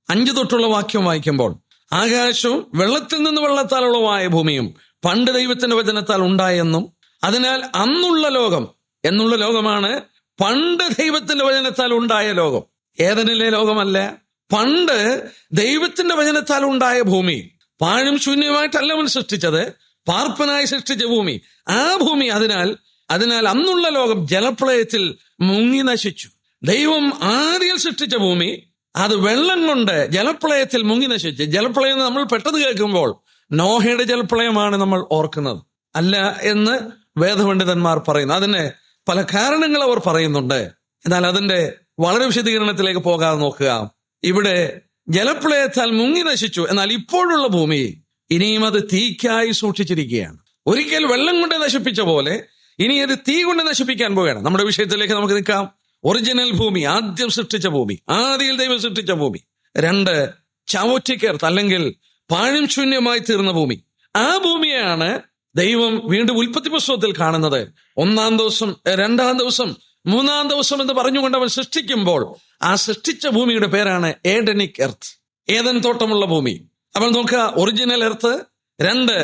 5 തൊട്ടുള്ള വാക്യം വായിക്കുമ്പോൾ, ആകാശവും വെള്ളത്തിൽ നിന്ന് വെള്ളത്താൽ ഉളവായ ഭൂമിയും പണ്ട് ദൈവത്തിന്റെ വചനത്താൽ ഉണ്ടായെന്നും, അതിനാൽ അന്നുള്ള ലോകം എന്നുള്ള ലോകമാണ് പണ്ട് ദൈവത്തിന്റെ വചനത്താൽ ഉണ്ടായ ലോകം. ഏദനിലെ ലോകമല്ല, പണ്ട് ദൈവത്തിന്റെ വചനത്താൽ ഉണ്ടായ ഭൂമി. പാഴും ശൂന്യമായിട്ടല്ല അവൻ സൃഷ്ടിച്ചത്, പാർപ്പനായി സൃഷ്ടിച്ച ഭൂമി. ആ ഭൂമി അതിനാൽ അന്നുള്ള ലോകം ജലപ്രളയത്തിൽ മുങ്ങി നശിച്ചു. ദൈവം ആദ്യം സൃഷ്ടിച്ച ഭൂമി അത് വെള്ളം കൊണ്ട് ജലപ്രളയത്തിൽ മുങ്ങി നശിച്ചു. ജലപ്രളയം നമ്മൾ പെട്ടെന്ന് കേൾക്കുമ്പോൾ നോഹയുടെ ജലപ്രളയമാണ് നമ്മൾ ഓർക്കുന്നത്. അല്ല എന്ന് വേദപണ്ഡിതന്മാർ പറയുന്നു. അതിന് പല കാരണങ്ങൾ അവർ പറയുന്നുണ്ട്. എന്നാൽ അതിന്റെ വളരെ വിശദീകരണത്തിലേക്ക് പോകാതെ നോക്കുക. ഇവിടെ ജലപ്രളയത്താൽ മുങ്ങി നശിച്ചു. എന്നാൽ ഇപ്പോഴുള്ള ഭൂമി ഇനിയും അത് തീക്കായി സൂക്ഷിച്ചിരിക്കുകയാണ്. ഒരിക്കൽ വെള്ളം കൊണ്ട് നശിപ്പിച്ച പോലെ ഇനി അത് തീ കൊണ്ട് നശിപ്പിക്കാൻ പോവുകയാണ്. നമ്മുടെ വിഷയത്തിലേക്ക് നമുക്ക് നിൽക്കാം. ഒറിജിനൽ ഭൂമി, ആദ്യം സൃഷ്ടിച്ച ഭൂമി, ആദിയിൽ ദൈവം സൃഷ്ടിച്ച ഭൂമി. 2 ചാവോറ്റിക് എർത്ത് അല്ലെങ്കിൽ പാഴും ശൂന്യമായി തീർന്ന ഭൂമി. ആ ഭൂമിയാണ് ദൈവം വീണ്ടും ഉൽപ്പത്തി പുസ്തകത്തിൽ കാണുന്നത് 1-ാം ദിവസം, 2-ാം ദിവസം, 3-ാം ദിവസം എന്ന് പറഞ്ഞുകൊണ്ട് അവൻ സൃഷ്ടിക്കുമ്പോൾ ആ സൃഷ്ടിച്ച ഭൂമിയുടെ പേരാണ് ഏഡനിക് എർത്ത്, ഏദൻ തോട്ടമുള്ള ഭൂമി. അപ്പോൾ നോക്കുക, ഒറിജിനൽ എർത്ത്, 2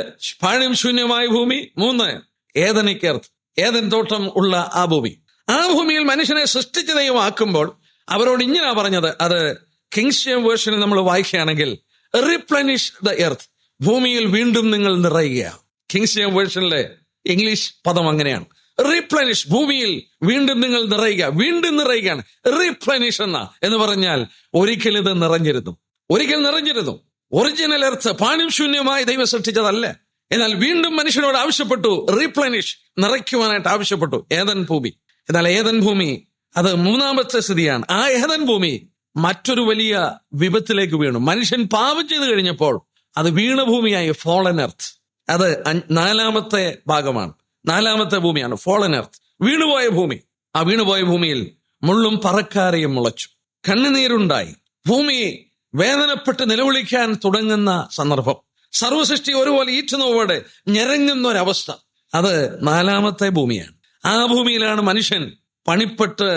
പാഴും ശൂന്യമായ ഭൂമി, 3 ഏദനിക് എർത്ത്, ഏദൻ തോട്ടം ഉള്ള ആ ഭൂമി. ആ ഭൂമിയിൽ മനുഷ്യനെ സൃഷ്ടിച്ച ദൈവം ആക്കുമ്പോൾ അവരോട് ഇങ്ങനെയാ പറഞ്ഞത്. അത് കിങ്സ് ജെയിംസ് വേർഷനിൽ നമ്മൾ വായിക്കുകയാണെങ്കിൽ റിപ്ലനിഷ് ദ എർത്ത്, ഭൂമിയിൽ വീണ്ടും നിങ്ങൾ നിറയുക. കിങ്സ് ജെയിംസ് വേർഷനിലെ ഇംഗ്ലീഷ് പദം അങ്ങനെയാണ്, റീപ്ലനിഷ്, ഭൂമിയിൽ വീണ്ടും നിങ്ങൾ നിറയുക. വീണ്ടും നിറയുകയാണ് റീപ്ലനിഷ് എന്ന് പറഞ്ഞാൽ ഒരിക്കൽ ഇത് നിറഞ്ഞിരുന്നു, ഒരിക്കൽ നിറഞ്ഞിരുന്നു. ഒറിജിനൽ എർത്ത് പാഴും ശൂന്യമായി ദൈവം സൃഷ്ടിച്ചതല്ല. എന്നാൽ വീണ്ടും മനുഷ്യനോട് ആവശ്യപ്പെട്ടു റീപ്ലനിഷ്, നിറയ്ക്കുവാനായിട്ട് ആവശ്യപ്പെട്ടു ഏദൻ ഭൂമി. എന്നാൽ ഏദൻ ഭൂമി അത് 3-ാമത്തെ സ്ഥിതിയാണ്. ആ ഏദൻ ഭൂമി മറ്റൊരു വലിയ വിപത്തിലേക്ക് വീണു. മനുഷ്യൻ പാപം ചെയ്തു കഴിഞ്ഞപ്പോൾ അത് വീണഭൂമിയായി ഫോളൻ എർത്ത്. അത് 4-ാമത്തെ ഭാഗമാണ്, 4-ാമത്തെ ഭൂമിയാണ് ഫോളൻ എർത്ത്, വീണുപോയ ഭൂമി. ആ വീണുപോയ ഭൂമിയിൽ മുള്ളും പറക്കാരയും മുളച്ചു, കണ്ണുനീരുണ്ടായി, ഭൂമി വേദനപ്പെട്ട് നിലവിളിക്കാൻ തുടങ്ങുന്ന സന്ദർഭം. സർവസൃഷ്ടി ഒരുപോലെ ഈറ്റുന്നവോടെ ഞെരങ്ങുന്ന ഒരവസ്ഥ. അത് 4-ാമത്തെ ഭൂമിയാണ്. ആ ഭൂമിയിലാണ് മനുഷ്യൻ പണിപ്പെട്ട്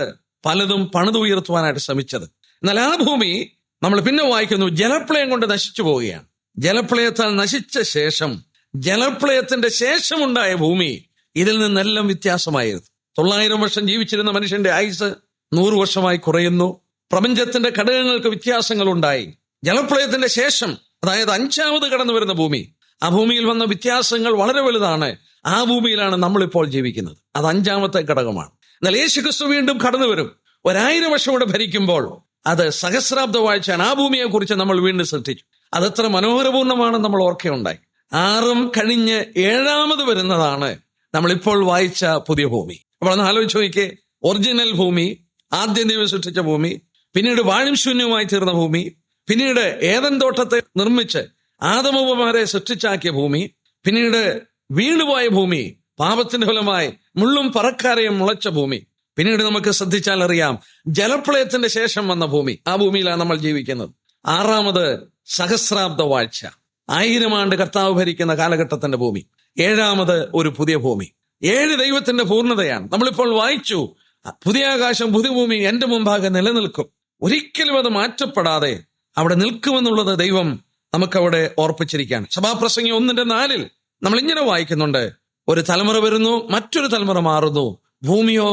പലതും പണിതുയർത്തുവാനായിട്ട് ശ്രമിച്ചത്. എന്നാൽ ആ ഭൂമി നമ്മൾ പിന്നെ വായിക്കുന്നു, ജലപ്രളയം കൊണ്ട് നശിച്ചു പോവുകയാണ്. ജലപ്രളയത്താൽ നശിച്ച ശേഷം, ജലപ്രളയത്തിന്റെ ശേഷമുണ്ടായ ഭൂമി ഇതിൽ നിന്നെല്ലാം വ്യത്യാസമായിരുന്നു. 900 വർഷം ജീവിച്ചിരുന്ന മനുഷ്യന്റെ ആയുസ് 100 വർഷമായി കുറയുന്നു. പ്രപഞ്ചത്തിന്റെ ഘടകങ്ങൾക്ക് വ്യത്യാസങ്ങൾ ഉണ്ടായി. ജലപ്രളയത്തിന്റെ ശേഷം, അതായത് 5ാമത് കടന്നു വരുന്ന ഭൂമി, ആ ഭൂമിയിൽ വന്ന വ്യത്യാസങ്ങൾ വളരെ വലുതാണ്. ആ ഭൂമിയിലാണ് നമ്മളിപ്പോൾ ജീവിക്കുന്നത്. അത് 5ാമത്തെ ഘടകമാണ്. എന്നാൽ യേശുക്രിസ്തു വീണ്ടും കടന്നു വരും. 1000 വർഷം കൂടെ ഭരിക്കുമ്പോൾ അത് സഹസ്രാബ്ദ വാഴ്ചയാണ്. ആ ഭൂമിയെ കുറിച്ച് നമ്മൾ വീണ്ടും ശ്രദ്ധിച്ചു. അതെത്ര മനോഹരപൂർണ്ണമാണ് നമ്മൾ ഓർക്കുകയുണ്ടായി. 6 കഴിഞ്ഞ് 7ാമത് വരുന്നതാണ് നമ്മളിപ്പോൾ വായിച്ച പുതിയ ഭൂമി. അപ്പോൾ ഒന്ന് ആലോചിച്ച് നോക്കിയേ, ഒറിജിനൽ ഭൂമി, ആദ്യം ദൈവം സൃഷ്ടിച്ച ഭൂമി, പിന്നീട് വാഴും ശൂന്യമായി തീർന്ന ഭൂമി, പിന്നീട് ഏദൻ തോട്ടത്തെ നിർമ്മിച്ച് ആദമവന്മാരെ സൃഷ്ടിച്ചാക്കിയ ഭൂമി, പിന്നീട് വീണുപോയ ഭൂമി, പാപത്തിന്റെ ഫലമായി മുള്ളും പറക്കാരയും മുളച്ച ഭൂമി, പിന്നീട് നമുക്ക് ശ്രദ്ധിച്ചാൽ അറിയാം ജലപ്രളയത്തിന്റെ ശേഷം വന്ന ഭൂമി. ആ ഭൂമിയിലാണ് നമ്മൾ ജീവിക്കുന്നത്. 6ാമത് സഹസ്രാബ്ദ വാഴ്ച, 1000 ആണ്ട് കർത്താവ് ഭരിക്കുന്ന കാലഘട്ടത്തിന്റെ ഭൂമി. 7ാമത് ഒരു പുതിയ ഭൂമി. 7 ദൈവത്തിന്റെ പൂർണ്ണതയാണ്. നമ്മളിപ്പോൾ വായിച്ചു, പുതിയ ആകാശം പുതിയ ഭൂമി എന്റെ മുമ്പാകെ നിലനിൽക്കും, ഒരിക്കലും അത് മാറ്റപ്പെടാതെ അവിടെ നിൽക്കുമെന്നുള്ളത് ദൈവം നമുക്കവിടെ ഓർപ്പിച്ചിരിക്കുകയാണ്. സഭാപ്രസംഗി 1:4 നമ്മൾ ഇങ്ങനെ വായിക്കുന്നുണ്ട്, ഒരു തലമുറ വരുന്നു, മറ്റൊരു തലമുറ മാറുന്നു, ഭൂമിയോ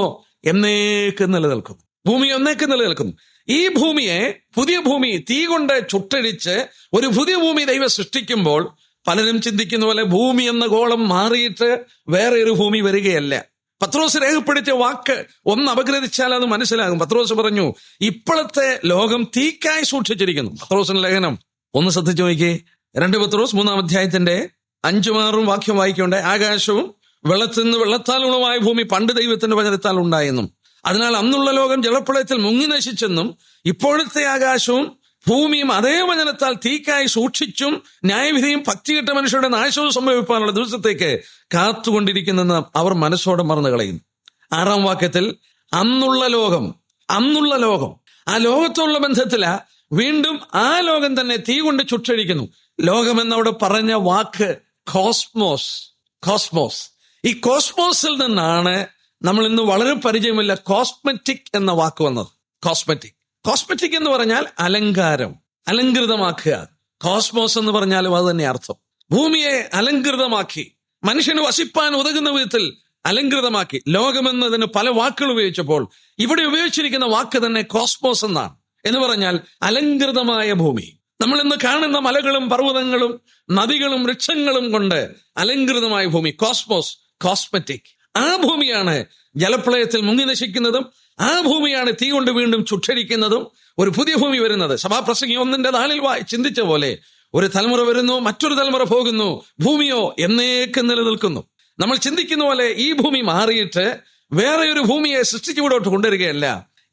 എന്നേക്കും നിലനിൽക്കുന്നു. ഭൂമി എന്നേക്കും നിലനിൽക്കുന്നു. ഈ ഭൂമിയെ, പുതിയ ഭൂമി തീ കൊണ്ട് ചുട്ടഴിച്ച് ഒരു പുതിയ ഭൂമി ദൈവം സൃഷ്ടിക്കുമ്പോൾ പലരും ചിന്തിക്കുന്ന പോലെ ഭൂമി എന്ന ഗോളം മാറിയിട്ട് വേറെ ഒരു ഭൂമി വരികയല്ല. പത്രോസ് രേഖപ്പെടുത്തിയ വാക്ക് ഒന്ന് അപഗ്രഥിച്ചാൽ അത് മനസ്സിലാകും. പത്രോസ് പറഞ്ഞു, ഇപ്പോഴത്തെ ലോകം തീക്കായി സൂക്ഷിച്ചിരിക്കുന്നു. പത്രോസിന്റെ ലേഖനം ഒന്ന് ശ്രദ്ധിച്ചു നോക്കിയേ, 2 പത്രോസ് 3-ാം അധ്യായത്തിന്റെ 5-6 വാക്യം വായിക്കണ്ടേ. ആകാശവും വെള്ളത്തിൽ നിന്ന് വെള്ളത്താൽ ഉളവായ ഭൂമി പണ്ട് ദൈവത്തിന്റെ വചനത്താൽ ഉണ്ടായെന്നും, അതിനാൽ അന്നുള്ള ലോകം ജലപ്രളയത്തിൽ മുങ്ങി നശിച്ചെന്നും, ഇപ്പോഴത്തെ ആകാശവും ഭൂമിയും അതേ വചനത്താൽ തീക്കായി സൂക്ഷിച്ചും ന്യായവിധിയും ഭക്തികെട്ട മനുഷ്യരുടെ നാശവും സംഭവിക്കാനുള്ള ദിവസത്തേക്ക് കാത്തുകൊണ്ടിരിക്കുന്നെന്ന് അവർ മനസ്സോടെ മറന്നു കളയുന്നു. 6-ാം വാക്യത്തിൽ അന്നുള്ള ലോകം, അന്നുള്ള ലോകം, ആ ലോകത്തോടുള്ള ബന്ധത്തില വീണ്ടും ആ ലോകം തന്നെ തീ കൊണ്ട് ചുട്ടഴിക്കുന്നു. ലോകമെന്നവിടെ പറഞ്ഞ വാക്ക് കോസ്മോസ്, കോസ്മോസ്. ഈ കോസ്മോസിൽ നിന്നാണ് നമ്മൾ ഇന്ന് വളരെ പരിചയമില്ല കോസ്മെറ്റിക് എന്ന വാക്ക് വന്നത്. കോസ്മെറ്റിക്, കോസ്മെറ്റിക് എന്ന് പറഞ്ഞാൽ അലങ്കാരം, അലങ്കൃതമാക്കുക. കോസ്മോസ് എന്ന് പറഞ്ഞാലും അത് തന്നെ അർത്ഥം. ഭൂമിയെ അലങ്കൃതമാക്കി, മനുഷ്യന് വസിപ്പാൻ ഉതകുന്ന വിധത്തിൽ അലങ്കൃതമാക്കി. ലോകമെന്നതിന് പല വാക്കുകൾ ഉപയോഗിച്ചപ്പോൾ ഇവിടെ ഉപയോഗിച്ചിരിക്കുന്ന വാക്ക് തന്നെ കോസ്മോസ് എന്നാണ്. എന്ന് പറഞ്ഞാൽ അലങ്കൃതമായ ഭൂമി. നമ്മൾ ഇന്ന് കാണുന്ന മലകളും പർവ്വതങ്ങളും നദികളും വൃക്ഷങ്ങളും കൊണ്ട് അലങ്കൃതമായ ഭൂമി, കോസ്മോസ്, കോസ്മെറ്റിക്. ആ ഭൂമിയാണ് ജലപ്രളയത്തിൽ മുങ്ങി നശിക്കുന്നതും, ആ ഭൂമിയാണ് തീ കൊണ്ട് വീണ്ടും ചുട്ടരിക്കുന്നതും. ഒരു പുതിയ ഭൂമി വരുന്നത്. സഭാപ്രസംഗി 1:4 ചിന്തിച്ച പോലെ, ഒരു തലമുറ വരുന്നു, മറ്റൊരു തലമുറ പോകുന്നു, ഭൂമിയോ എന്നേക്കും നിലനിൽക്കുന്നു. നമ്മൾ ചിന്തിക്കുന്ന പോലെ ഈ ഭൂമി മാറിയിട്ട് വേറെ ഒരു ഭൂമിയെ സൃഷ്ടിച്ചുവിടോട്ട് കൊണ്ടുവരികയല്ല.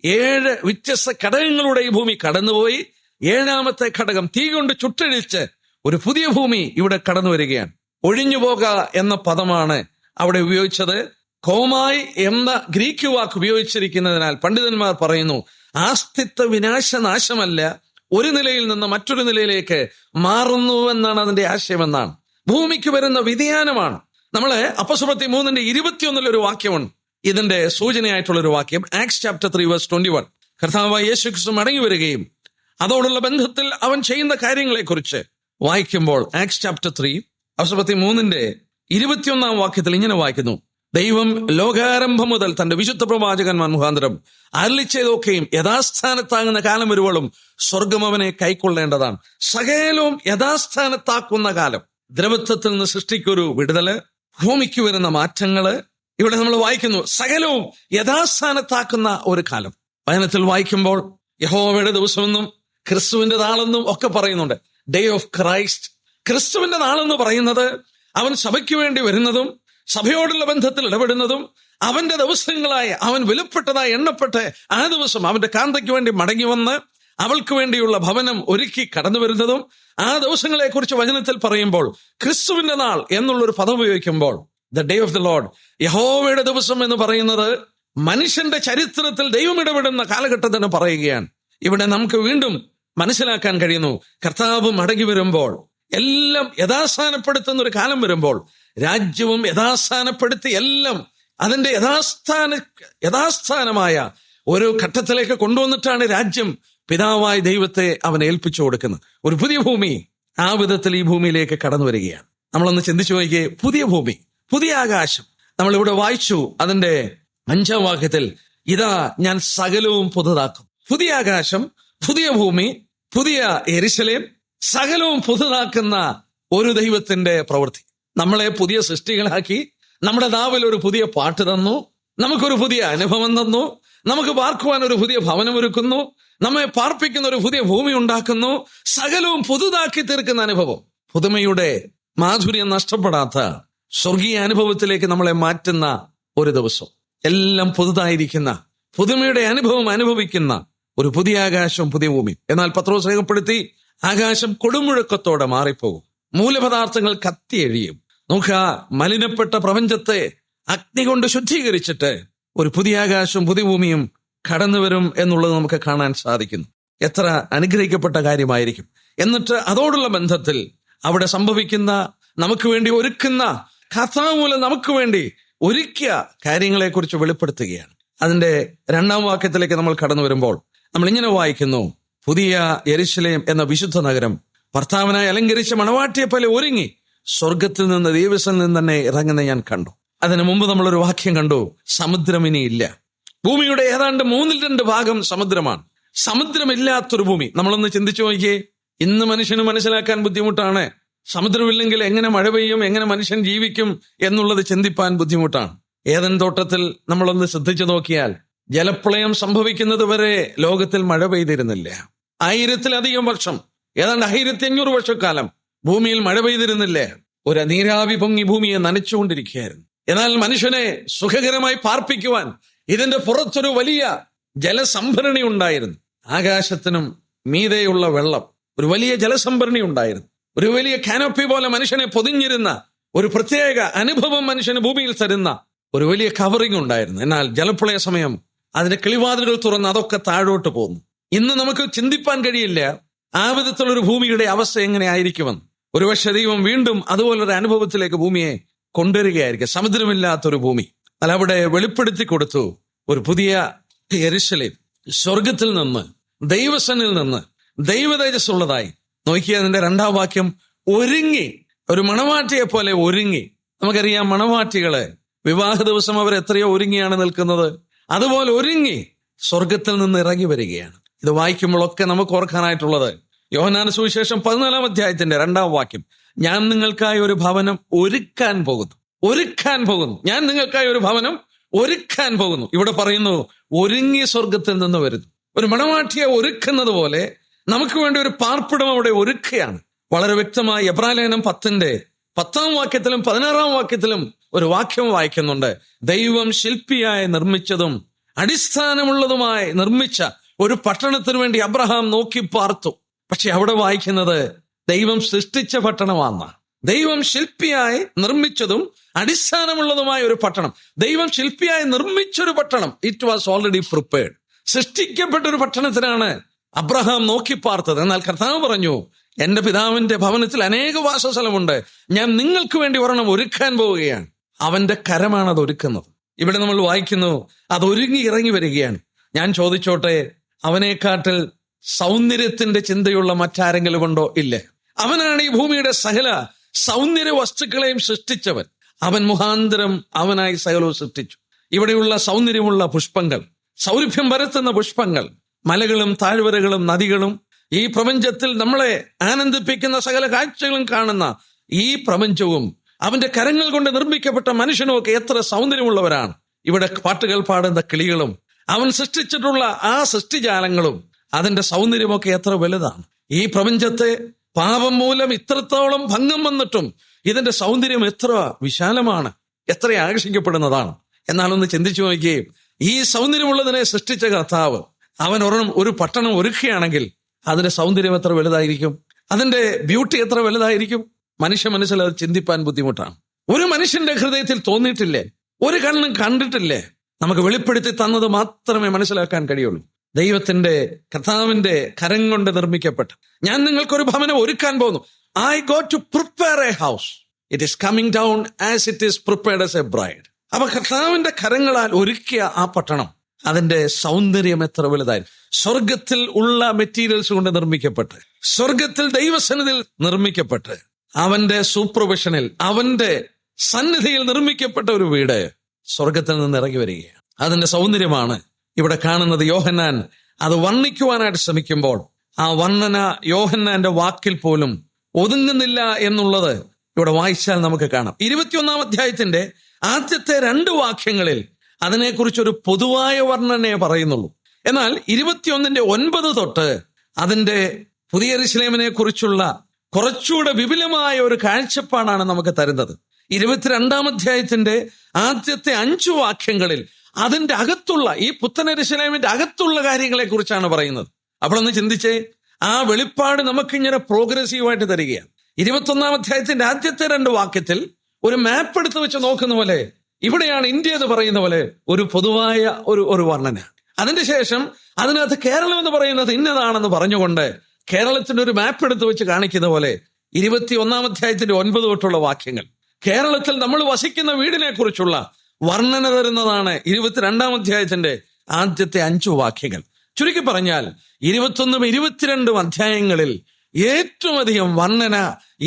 7 വ്യത്യസ്ത ഘടകങ്ങളുടെ ഈ ഭൂമി കടന്നുപോയി. 7ാമത്തെ ഘടകം തീ കൊണ്ട് ചുട്ടഴിച്ച് ഒരു പുതിയ ഭൂമി ഇവിടെ കടന്നു വരികയാണ്. ഒഴിഞ്ഞുപോക എന്ന പദമാണ് അവിടെ ഉപയോഗിച്ചത്. കോമായി എന്ന ഗ്രീക്ക് വാക്ക് ഉപയോഗിച്ചിരിക്കുന്നതിനാൽ പണ്ഡിതന്മാർ പറയുന്നു, ആസ്തിത്വ വിനാശനാശമല്ല, ഒരു നിലയിൽ നിന്ന് മറ്റൊരു നിലയിലേക്ക് മാറുന്നുവെന്നാണ് അതിന്റെ ആശയമെന്നാണ്. ഭൂമിക്ക് വരുന്ന വ്യതിയാനമാണ്. നമ്മള് അപ്പോസ്തലപ്രവൃത്തി 3:21 ഒരു വാക്യമുണ്ട് ഇതിന്റെ സൂചനയായിട്ടുള്ളൊരു വാക്യം. Acts chapter 3:21. കർത്താവായ യേശുക്രിസ്തു മടങ്ങി വരികയും അതോടുള്ള ബന്ധത്തിൽ അവൻ ചെയ്യുന്ന കാര്യങ്ങളെക്കുറിച്ച് വായിക്കുമ്പോൾ ആക്ട്സ് ചാപ്റ്റർ 3 അപ്പോസ്തലപ്രവൃത്തി 3:21 വാക്യത്തിൽ ഇങ്ങനെ വായിക്കുന്നു: ദൈവം ലോകാരംഭം മുതൽ തന്റെ വിശുദ്ധ പ്രവാചകന്മാർ മുഖാന്തരം അരുളിച്ചതൊക്കെയും യഥാസ്ഥാനത്താകുന്ന കാലം വരുവോളം സ്വർഗം അവനെ കൈക്കൊള്ളേണ്ടതാണ്. സകലവും യഥാസ്ഥാനത്താക്കുന്ന കാലം. ദ്രവത്വത്തിൽ നിന്ന് സൃഷ്ടിക്കൊരു വിടുതല്, ഭൂമിക്ക് വരുന്ന മാറ്റങ്ങള് ഇവിടെ നമ്മൾ വായിക്കുന്നു. സകലവും യഥാസ്ഥാനത്താക്കുന്ന ഒരു കാലം. വചനത്തിൽ വായിക്കുമ്പോൾ യഹോവയുടെ ദിവസമെന്നും ക്രിസ്തുവിന്റെ നാളെന്നും ഒക്കെ പറയുന്നുണ്ട്. Day of Christ. ക്രിസ്തുവിന്റെ നാളെന്ന് പറയുന്നത് അവൻ സഭയ്ക്ക് വേണ്ടി വരുന്നതും സഭയോടുള്ള ബന്ധത്തിൽ ഇടപെടുന്നതും അവന്റെ ദിവസങ്ങളായി അവൻ വിലപ്പെട്ടതായി എണ്ണപ്പെട്ട് ആ ദിവസം അവന്റെ കാന്തയ്ക്ക് വേണ്ടി മടങ്ങി വന്ന് അവൾക്ക് വേണ്ടിയുള്ള ഭവനം ഒരുക്കി കടന്നു വരുന്നതും ആ ദിവസങ്ങളെ കുറിച്ച് വചനത്തിൽ പറയുമ്പോൾ ക്രിസ്തുവിന്റെ നാൾ എന്നുള്ളൊരു പദം ഉപയോഗിക്കുമ്പോൾ the day of the Lord, യഹോവയുടെ ദിവസം എന്ന് പറയുന്നത് മനുഷ്യന്റെ ചരിത്രത്തിൽ ദൈവം ഇടപെടുന്ന കാലഘട്ടത്തിന് പറയുകയാണ്. ഇവിടെ നമുക്ക് വീണ്ടും മനസ്സിലാക്കാൻ കഴിയുന്നു, കർത്താവ് മടങ്ങി വരുമ്പോൾ എല്ലാം യഥാസ്ഥാനപ്പെടുത്തുന്ന ഒരു കാലം വരുമ്പോൾ രാജ്യവും യഥാസ്ഥാനപ്പെടുത്തി എല്ലാം അതിന്റെ യഥാസ്ഥാനമായ ഒരു ഘട്ടത്തിലേക്ക് കൊണ്ടുവന്നിട്ടാണ് രാജ്യം പിതാവായ ദൈവത്തെ അവൻ ഏൽപ്പിച്ചു കൊടുക്കുന്നത്. ഒരു പുതിയ ഭൂമി ആ വിധത്തിൽ ഈ ഭൂമിയിലേക്ക് കടന്നു വരികയാണ്. നമ്മളൊന്ന് ചിന്തിച്ചു നോക്കിയേ, പുതിയ ഭൂമി, പുതിയ ആകാശം. നമ്മളിവിടെ വായിച്ചു അതിന്റെ 5-ാം വാക്യത്തിൽ, ഇതാ ഞാൻ സകലവും പുതുതാക്കും. പുതിയ ആകാശം, പുതിയ ഭൂമി, പുതിയ യെരുശലേം, സകലവും പുതുതാക്കുന്ന ഒരു ദൈവത്തിന്റെ പ്രവൃത്തി. നമ്മളെ പുതിയ സൃഷ്ടികളാക്കി, നമ്മുടെ നാവിൽ ഒരു പുതിയ പാട്ട് തന്നു, നമുക്കൊരു പുതിയ അനുഭവം തന്നു, നമുക്ക് പാർക്കുവാൻ ഒരു പുതിയ ഭവനം ഒരുക്കുന്നു, നമ്മെ പാർപ്പിക്കുന്ന ഒരു പുതിയ ഭൂമി ഉണ്ടാക്കുന്നു, സകലവും പുതുതാക്കി തീർക്കുന്ന അനുഭവം. പുതുമയുടെ മാധുര്യം നഷ്ടപ്പെടാത്ത സ്വർഗീയ അനുഭവത്തിലേക്ക് നമ്മളെ മാറ്റുന്ന ഒരു ദിവസം. എല്ലാം പുതുതായിരിക്കുന്ന പുതുമയുടെ അനുഭവം അനുഭവിക്കുന്ന ഒരു പുതിയ ആകാശവും പുതിയ ഭൂമിയും. എന്നാൽ പത്രോസ് രേഖപ്പെടുത്തി, ആകാശം കൊടുമുഴക്കത്തോടെ മാറിപ്പോകും, മൂലപദാർത്ഥങ്ങൾ കത്തിയെഴിയും. നോക്കുക, മലിനപ്പെട്ട പ്രപഞ്ചത്തെ അഗ്നി കൊണ്ട് ശുദ്ധീകരിച്ചിട്ട് ഒരു പുതിയ ആകാശവും പുതിയ ഭൂമിയും കടന്നു വരും എന്നുള്ളത് നമുക്ക് കാണാൻ സാധിക്കുന്നു. എത്ര അനുഗ്രഹിക്കപ്പെട്ട കാര്യമായിരിക്കും. എന്നിട്ട് അതോടുള്ള ബന്ധത്തിൽ അവിടെ സംഭവിക്കുന്ന, നമുക്ക് വേണ്ടി ഒരുക്കുന്ന, കർത്താവ് മൂലം നമുക്ക് വേണ്ടി ഒരുക്കിയ കാര്യങ്ങളെക്കുറിച്ച് വെളിപ്പെടുത്തുകയാണ്. അതിന്റെ 2-ാം വാക്യത്തിലേക്ക് നമ്മൾ കടന്നു വരുമ്പോൾ നമ്മൾ ഇങ്ങനെ വായിക്കുന്നു: പുതിയ യെരുശലേം എന്ന വിശുദ്ധ നഗരം ഭർത്താവിനായി അലങ്കരിച്ച മണവാട്ടിയെ പോലെ ഒരുങ്ങി സ്വർഗത്തിൽ നിന്ന് ദൈവത്തിൽ നിന്ന് തന്നെ ഇറങ്ങുന്ന ഞാൻ കണ്ടു. അതിനു മുമ്പ് നമ്മളൊരു വാക്യം കണ്ടു, സമുദ്രം ഇനിയില്ല. ഭൂമിയുടെ ഏതാണ്ട് 1/2 ഭാഗം സമുദ്രമാണ്. സമുദ്രമില്ലാത്തൊരു ഭൂമി. നമ്മളൊന്ന് ചിന്തിച്ചു നോക്കിയേ. ഇന്ന് മനുഷ്യന് മനസ്സിലാക്കാൻ ബുദ്ധിമുട്ടാണ്. സമുദ്രമില്ലെങ്കിൽ എങ്ങനെ മഴ പെയ്യും, എങ്ങനെ മനുഷ്യൻ ജീവിക്കും എന്നുള്ളത് ചിന്തിപ്പാൻ ബുദ്ധിമുട്ടാണ്. ഏദൻ തോട്ടത്തിൽ നമ്മളൊന്ന് ശ്രദ്ധിച്ചു നോക്കിയാൽ ജലപ്രളയം സംഭവിക്കുന്നത് വരെ ലോകത്തിൽ മഴ പെയ്തിരുന്നില്ല. 1000-ലധികം വർഷം, ഏതാണ്ട് 1500 വർഷക്കാലം ഭൂമിയിൽ മഴ പെയ്തിരുന്നില്ല. ഒരു നീരാവി പൊങ്ങി ഭൂമിയെ നനച്ചുകൊണ്ടിരിക്കുകയായിരുന്നു. എന്നാൽ മനുഷ്യനെ സുഖകരമായി പാർപ്പിക്കുവാൻ ഇതിന്റെ പുറത്തൊരു വലിയ ജലസംഭരണി ഉണ്ടായിരുന്നു. ആകാശത്തിനും മീതെയുള്ള വെള്ളം, ഒരു വലിയ ജലസംഭരണി ഉണ്ടായിരുന്നു. ഒരു വലിയ കാനോപ്പി പോലെ മനുഷ്യനെ പൊതിഞ്ഞിരുന്ന ഒരു പ്രത്യേക അനുഭവം മനുഷ്യന് ഭൂമിയിൽ തരുന്ന ഒരു വലിയ കവറിങ് ഉണ്ടായിരുന്നു. എന്നാൽ ജലപ്രളയ സമയം അതിന്റെ കിളിവാതിലുകൾ തുറന്ന് അതൊക്കെ താഴോട്ട് പോകുന്നു. ഇന്ന് നമുക്ക് ചിന്തിപ്പാൻ കഴിയില്ല ആ വിധത്തിലൊരു ഭൂമിയുടെ അവസ്ഥ എങ്ങനെ ആയിരിക്കുമെന്ന്. ഒരുപക്ഷെ ദൈവം വീണ്ടും അതുപോലൊരു അനുഭവത്തിലേക്ക് ഭൂമിയെ കൊണ്ടുവരികയായിരിക്കും. സമുദ്രമില്ലാത്തൊരു ഭൂമി. അല്ല, അവിടെ വെളിപ്പെടുത്തി കൊടുത്തു ഒരു പുതിയ യെരുശലേം, സ്വർഗത്തിൽ നിന്ന്, ദൈവസനിൽ നിന്ന്, ദൈവതേജസ്സുള്ളതായി. നോക്കിയാൽ അതിന്റെ 2-ാം വാക്യം, ഒരുങ്ങി, ഒരു മണവാട്ടിയെ പോലെ ഒരുങ്ങി. നമുക്കറിയാം, മണവാട്ടികള് വിവാഹ ദിവസം അവർ എത്രയോ ഒരുങ്ങിയാണ് നിൽക്കുന്നത്. അതുപോലെ ഒരുങ്ങി സ്വർഗത്തിൽ നിന്ന് ഇറങ്ങി വരികയാണ്. ഇത് വായിക്കുമ്പോഴൊക്കെ നമുക്ക് ഓർക്കാനായിട്ടുള്ളത് യോഹന്നാന്റെ സുവിശേഷം 14-ാം അധ്യായത്തിന്റെ 2-ാം വാക്യം, ഞാൻ നിങ്ങൾക്കായി ഒരു ഭവനം ഒരുക്കാൻ പോകുന്നു. ഒരുക്കാൻ പോകുന്നു. ഞാൻ നിങ്ങൾക്കായി ഒരു ഭവനം ഒരുക്കാൻ പോകുന്നു. ഇവിടെ പറയുന്നു, ഒരുങ്ങി സ്വർഗത്തിൽ നിന്ന് വരുന്നു. ഒരു മണവാട്ടിയെ ഒരുക്കുന്നത് പോലെ നമുക്ക് വേണ്ടി ഒരു പാർപ്പിടം അവിടെ ഒരുക്കുകയാണ്. വളരെ വ്യക്തമായി എബ്രായലേഖനം 10-ന്റെ 10-ാം വാക്യത്തിലും 16-ാം വാക്യത്തിലും ഒരു വാക്യം വായിക്കുന്നുണ്ട്. ദൈവം ശില്പിയായി നിർമ്മിച്ചതും അടിസ്ഥാനമുള്ളതുമായി നിർമ്മിച്ച ഒരു പട്ടണത്തിന് വേണ്ടി അബ്രഹാം നോക്കി പാർത്തു. പക്ഷെ അവിടെ വായിക്കുന്നത് ദൈവം സൃഷ്ടിച്ച പട്ടണമാണ്. ദൈവം ശില്പിയായി നിർമ്മിച്ചതും അടിസ്ഥാനമുള്ളതുമായ ഒരു പട്ടണം. ദൈവം ശില്പിയായി നിർമ്മിച്ചൊരു പട്ടണം. It was already prepared. സൃഷ്ടിക്കപ്പെട്ട ഒരു പട്ടണത്തിനാണ് അബ്രഹാം നോക്കി പാർത്തത്. എന്നാൽ കർത്താവ് പറഞ്ഞു, എന്റെ പിതാവിന്റെ ഭവനത്തിൽ അനേക വാസസ്ഥലമുണ്ട്, ഞാൻ നിങ്ങൾക്ക് വേണ്ടി ഒരെണ്ണം ഒരുക്കാൻ പോവുകയാണ്. അവന്റെ കരമാണ് അത് ഒരുക്കുന്നത്. ഇവിടെ നമ്മൾ വായിക്കുന്നു, അത് ഒരുങ്ങി ഇറങ്ങി വരികയാണ്. ഞാൻ ചോദിച്ചോട്ടെ, അവനെക്കാട്ടിൽ സൗന്ദര്യത്തിന്റെ ചിന്തയുള്ള മറ്റാരെങ്കിലും ഉണ്ടോ? ഇല്ലേ. അവനാണ് ഈ ഭൂമിയുടെ സകല സൗന്ദര്യ വസ്തുക്കളെയും സൃഷ്ടിച്ചവൻ. അവൻ മുഖാന്തരം അവനായി സകലവും സൃഷ്ടിച്ചു. ഇവിടെയുള്ള സൗന്ദര്യമുള്ള പുഷ്പങ്ങൾ, സൗരഭ്യം പരത്തുന്ന പുഷ്പങ്ങൾ, മലകളും താഴ്വരകളും നദികളും, ഈ പ്രപഞ്ചത്തിൽ നമ്മളെ ആനന്ദിപ്പിക്കുന്ന സകല കാഴ്ചകളും കാണുന്ന ഈ പ്രപഞ്ചവും അവന്റെ കരങ്ങൾ കൊണ്ട് നിർമ്മിക്കപ്പെട്ട മനുഷ്യനുമൊക്കെ എത്ര സൗന്ദര്യമുള്ളവരാണ്. ഇവിടെ പാട്ടുകൾ പാടുന്ന കിളികളും അവൻ സൃഷ്ടിച്ചിട്ടുള്ള ആ സൃഷ്ടിജാലങ്ങളും അതിന്റെ സൗന്ദര്യമൊക്കെ എത്ര വലുതാണ്. ഈ പ്രപഞ്ചത്തെ പാപം മൂലം ഇത്രത്തോളം ഭംഗം വന്നിട്ടും ഇതിന്റെ സൗന്ദര്യം എത്ര വിശാലമാണ്, എത്ര ആകർഷിക്കപ്പെടുന്നതാണ്. എന്നാലൊന്ന് ചിന്തിച്ചു നോക്കിയേ, ഈ സൗന്ദര്യമുള്ളതിനെ സൃഷ്ടിച്ച കർത്താവ് അവൻ ഒരു പട്ടണം ഒരുക്കുകയാണെങ്കിൽ അതിന്റെ സൗന്ദര്യം എത്ര വലുതായിരിക്കും, അതിന്റെ ബ്യൂട്ടി എത്ര വലുതായിരിക്കും. മനുഷ്യ മനസ്സിൽ അത് ചിന്തിപ്പാൻ ബുദ്ധിമുട്ടാണ്. ഒരു മനുഷ്യന്റെ ഹൃദയത്തിൽ തോന്നിയിട്ടില്ലേ, ഒരു കണ്ണും കണ്ടിട്ടില്ലേ. നമുക്ക് വെളിപ്പെടുത്തി തന്നത് മാത്രമേ മനസ്സിലാക്കാൻ കഴിയുള്ളൂ. ദൈവത്തിന്റെ കർത്താവിന്റെ കരം കൊണ്ട് നിർമ്മിക്കപ്പെട്ട, ഞാൻ നിങ്ങൾക്കൊരു ഭവനം ഒരുക്കാൻ പോകുന്നു. I go to prepare a house. It is coming down as it is prepared as a bride. അപ്പൊ കർത്താവിന്റെ കരങ്ങളാൽ ഒരുക്കിയ ആ പട്ടണം, അതിന്റെ സൗന്ദര്യം എത്ര വലുതായിരുന്നു. സ്വർഗത്തിൽ ഉള്ള മെറ്റീരിയൽസ് കൊണ്ട് നിർമ്മിക്കപ്പെട്ട്, സ്വർഗത്തിൽ ദൈവസന്നിധിയിൽ നിർമ്മിക്കപ്പെട്ട്, അവന്റെ സൂപ്പർവിഷനിൽ, അവന്റെ സന്നിധിയിൽ നിർമ്മിക്കപ്പെട്ട ഒരു വീട് സ്വർഗത്തിൽ നിന്ന് ഇറങ്ങി വരികയാണ്. അതിന്റെ സൗന്ദര്യമാണ് ഇവിടെ കാണുന്നത്. യോഹന്നാൻ അത് വർണ്ണിക്കുവാനായിട്ട് ശ്രമിക്കുമ്പോൾ ആ വർണ്ണന യോഹന്നാന്റെ വാക്കിൽ പോലും ഒതുങ്ങുന്നില്ല എന്നുള്ളത് ഇവിടെ വായിച്ചാൽ നമുക്ക് കാണാം. 21 അധ്യായത്തിന്റെ ആദ്യത്തെ 2 വാക്യങ്ങളിൽ അതിനെക്കുറിച്ചൊരു പൊതുവായ വർണ്ണനയെ പറയുന്നുള്ളൂ. എന്നാൽ 21:9 തൊട്ട് അതിന്റെ പുതിയ യെരൂശലേമിനെ കുറിച്ചുള്ള കുറച്ചുകൂടെ വിപുലമായ ഒരു കാഴ്ചപ്പാടാണ് നമുക്ക് തരുന്നത്. 22 അധ്യായത്തിന്റെ ആദ്യത്തെ 5 വാക്യങ്ങളിൽ അതിന്റെ അകത്തുള്ള, ഈ പുത്തൻ യെരൂശലേമിന്റെ അകത്തുള്ള കാര്യങ്ങളെ കുറിച്ചാണ് പറയുന്നത്. അപ്പോഴൊന്ന് ചിന്തിച്ചേ, ആ വെളിപ്പാട് നമുക്കിങ്ങനെ പ്രോഗ്രസീവായിട്ട് തരികയാണ്. 21 അധ്യായത്തിന്റെ ആദ്യത്തെ 2 വാക്യത്തിൽ ഒരു മാപ്പ് എടുത്ത് വെച്ച് നോക്കുന്ന പോലെ, ഇവിടെയാണ് ഇന്ത്യ എന്ന് പറയുന്ന പോലെ ഒരു പൊതുവായ ഒരു വർണ്ണന. അതിന്റെ ശേഷം അതിനകത്ത് കേരളം എന്ന് പറയുന്നത് ഇന്നതാണെന്ന് പറഞ്ഞുകൊണ്ട് കേരളത്തിന്റെ ഒരു മാപ്പ് എടുത്ത് വെച്ച് കാണിക്കുന്ന പോലെ 21 അധ്യായത്തിന്റെ 9 തൊട്ടുള്ള വാക്യങ്ങൾ കേരളത്തിൽ നമ്മൾ വസിക്കുന്ന വീടിനെ കുറിച്ചുള്ള വർണ്ണന തരുന്നതാണ് 22 അധ്യായത്തിന്റെ ആദ്യത്തെ 5 വാക്യങ്ങൾ. ചുരുക്കി പറഞ്ഞാൽ 21 22 അധ്യായങ്ങളിൽ ഏറ്റവും അധികം വർണ്ണന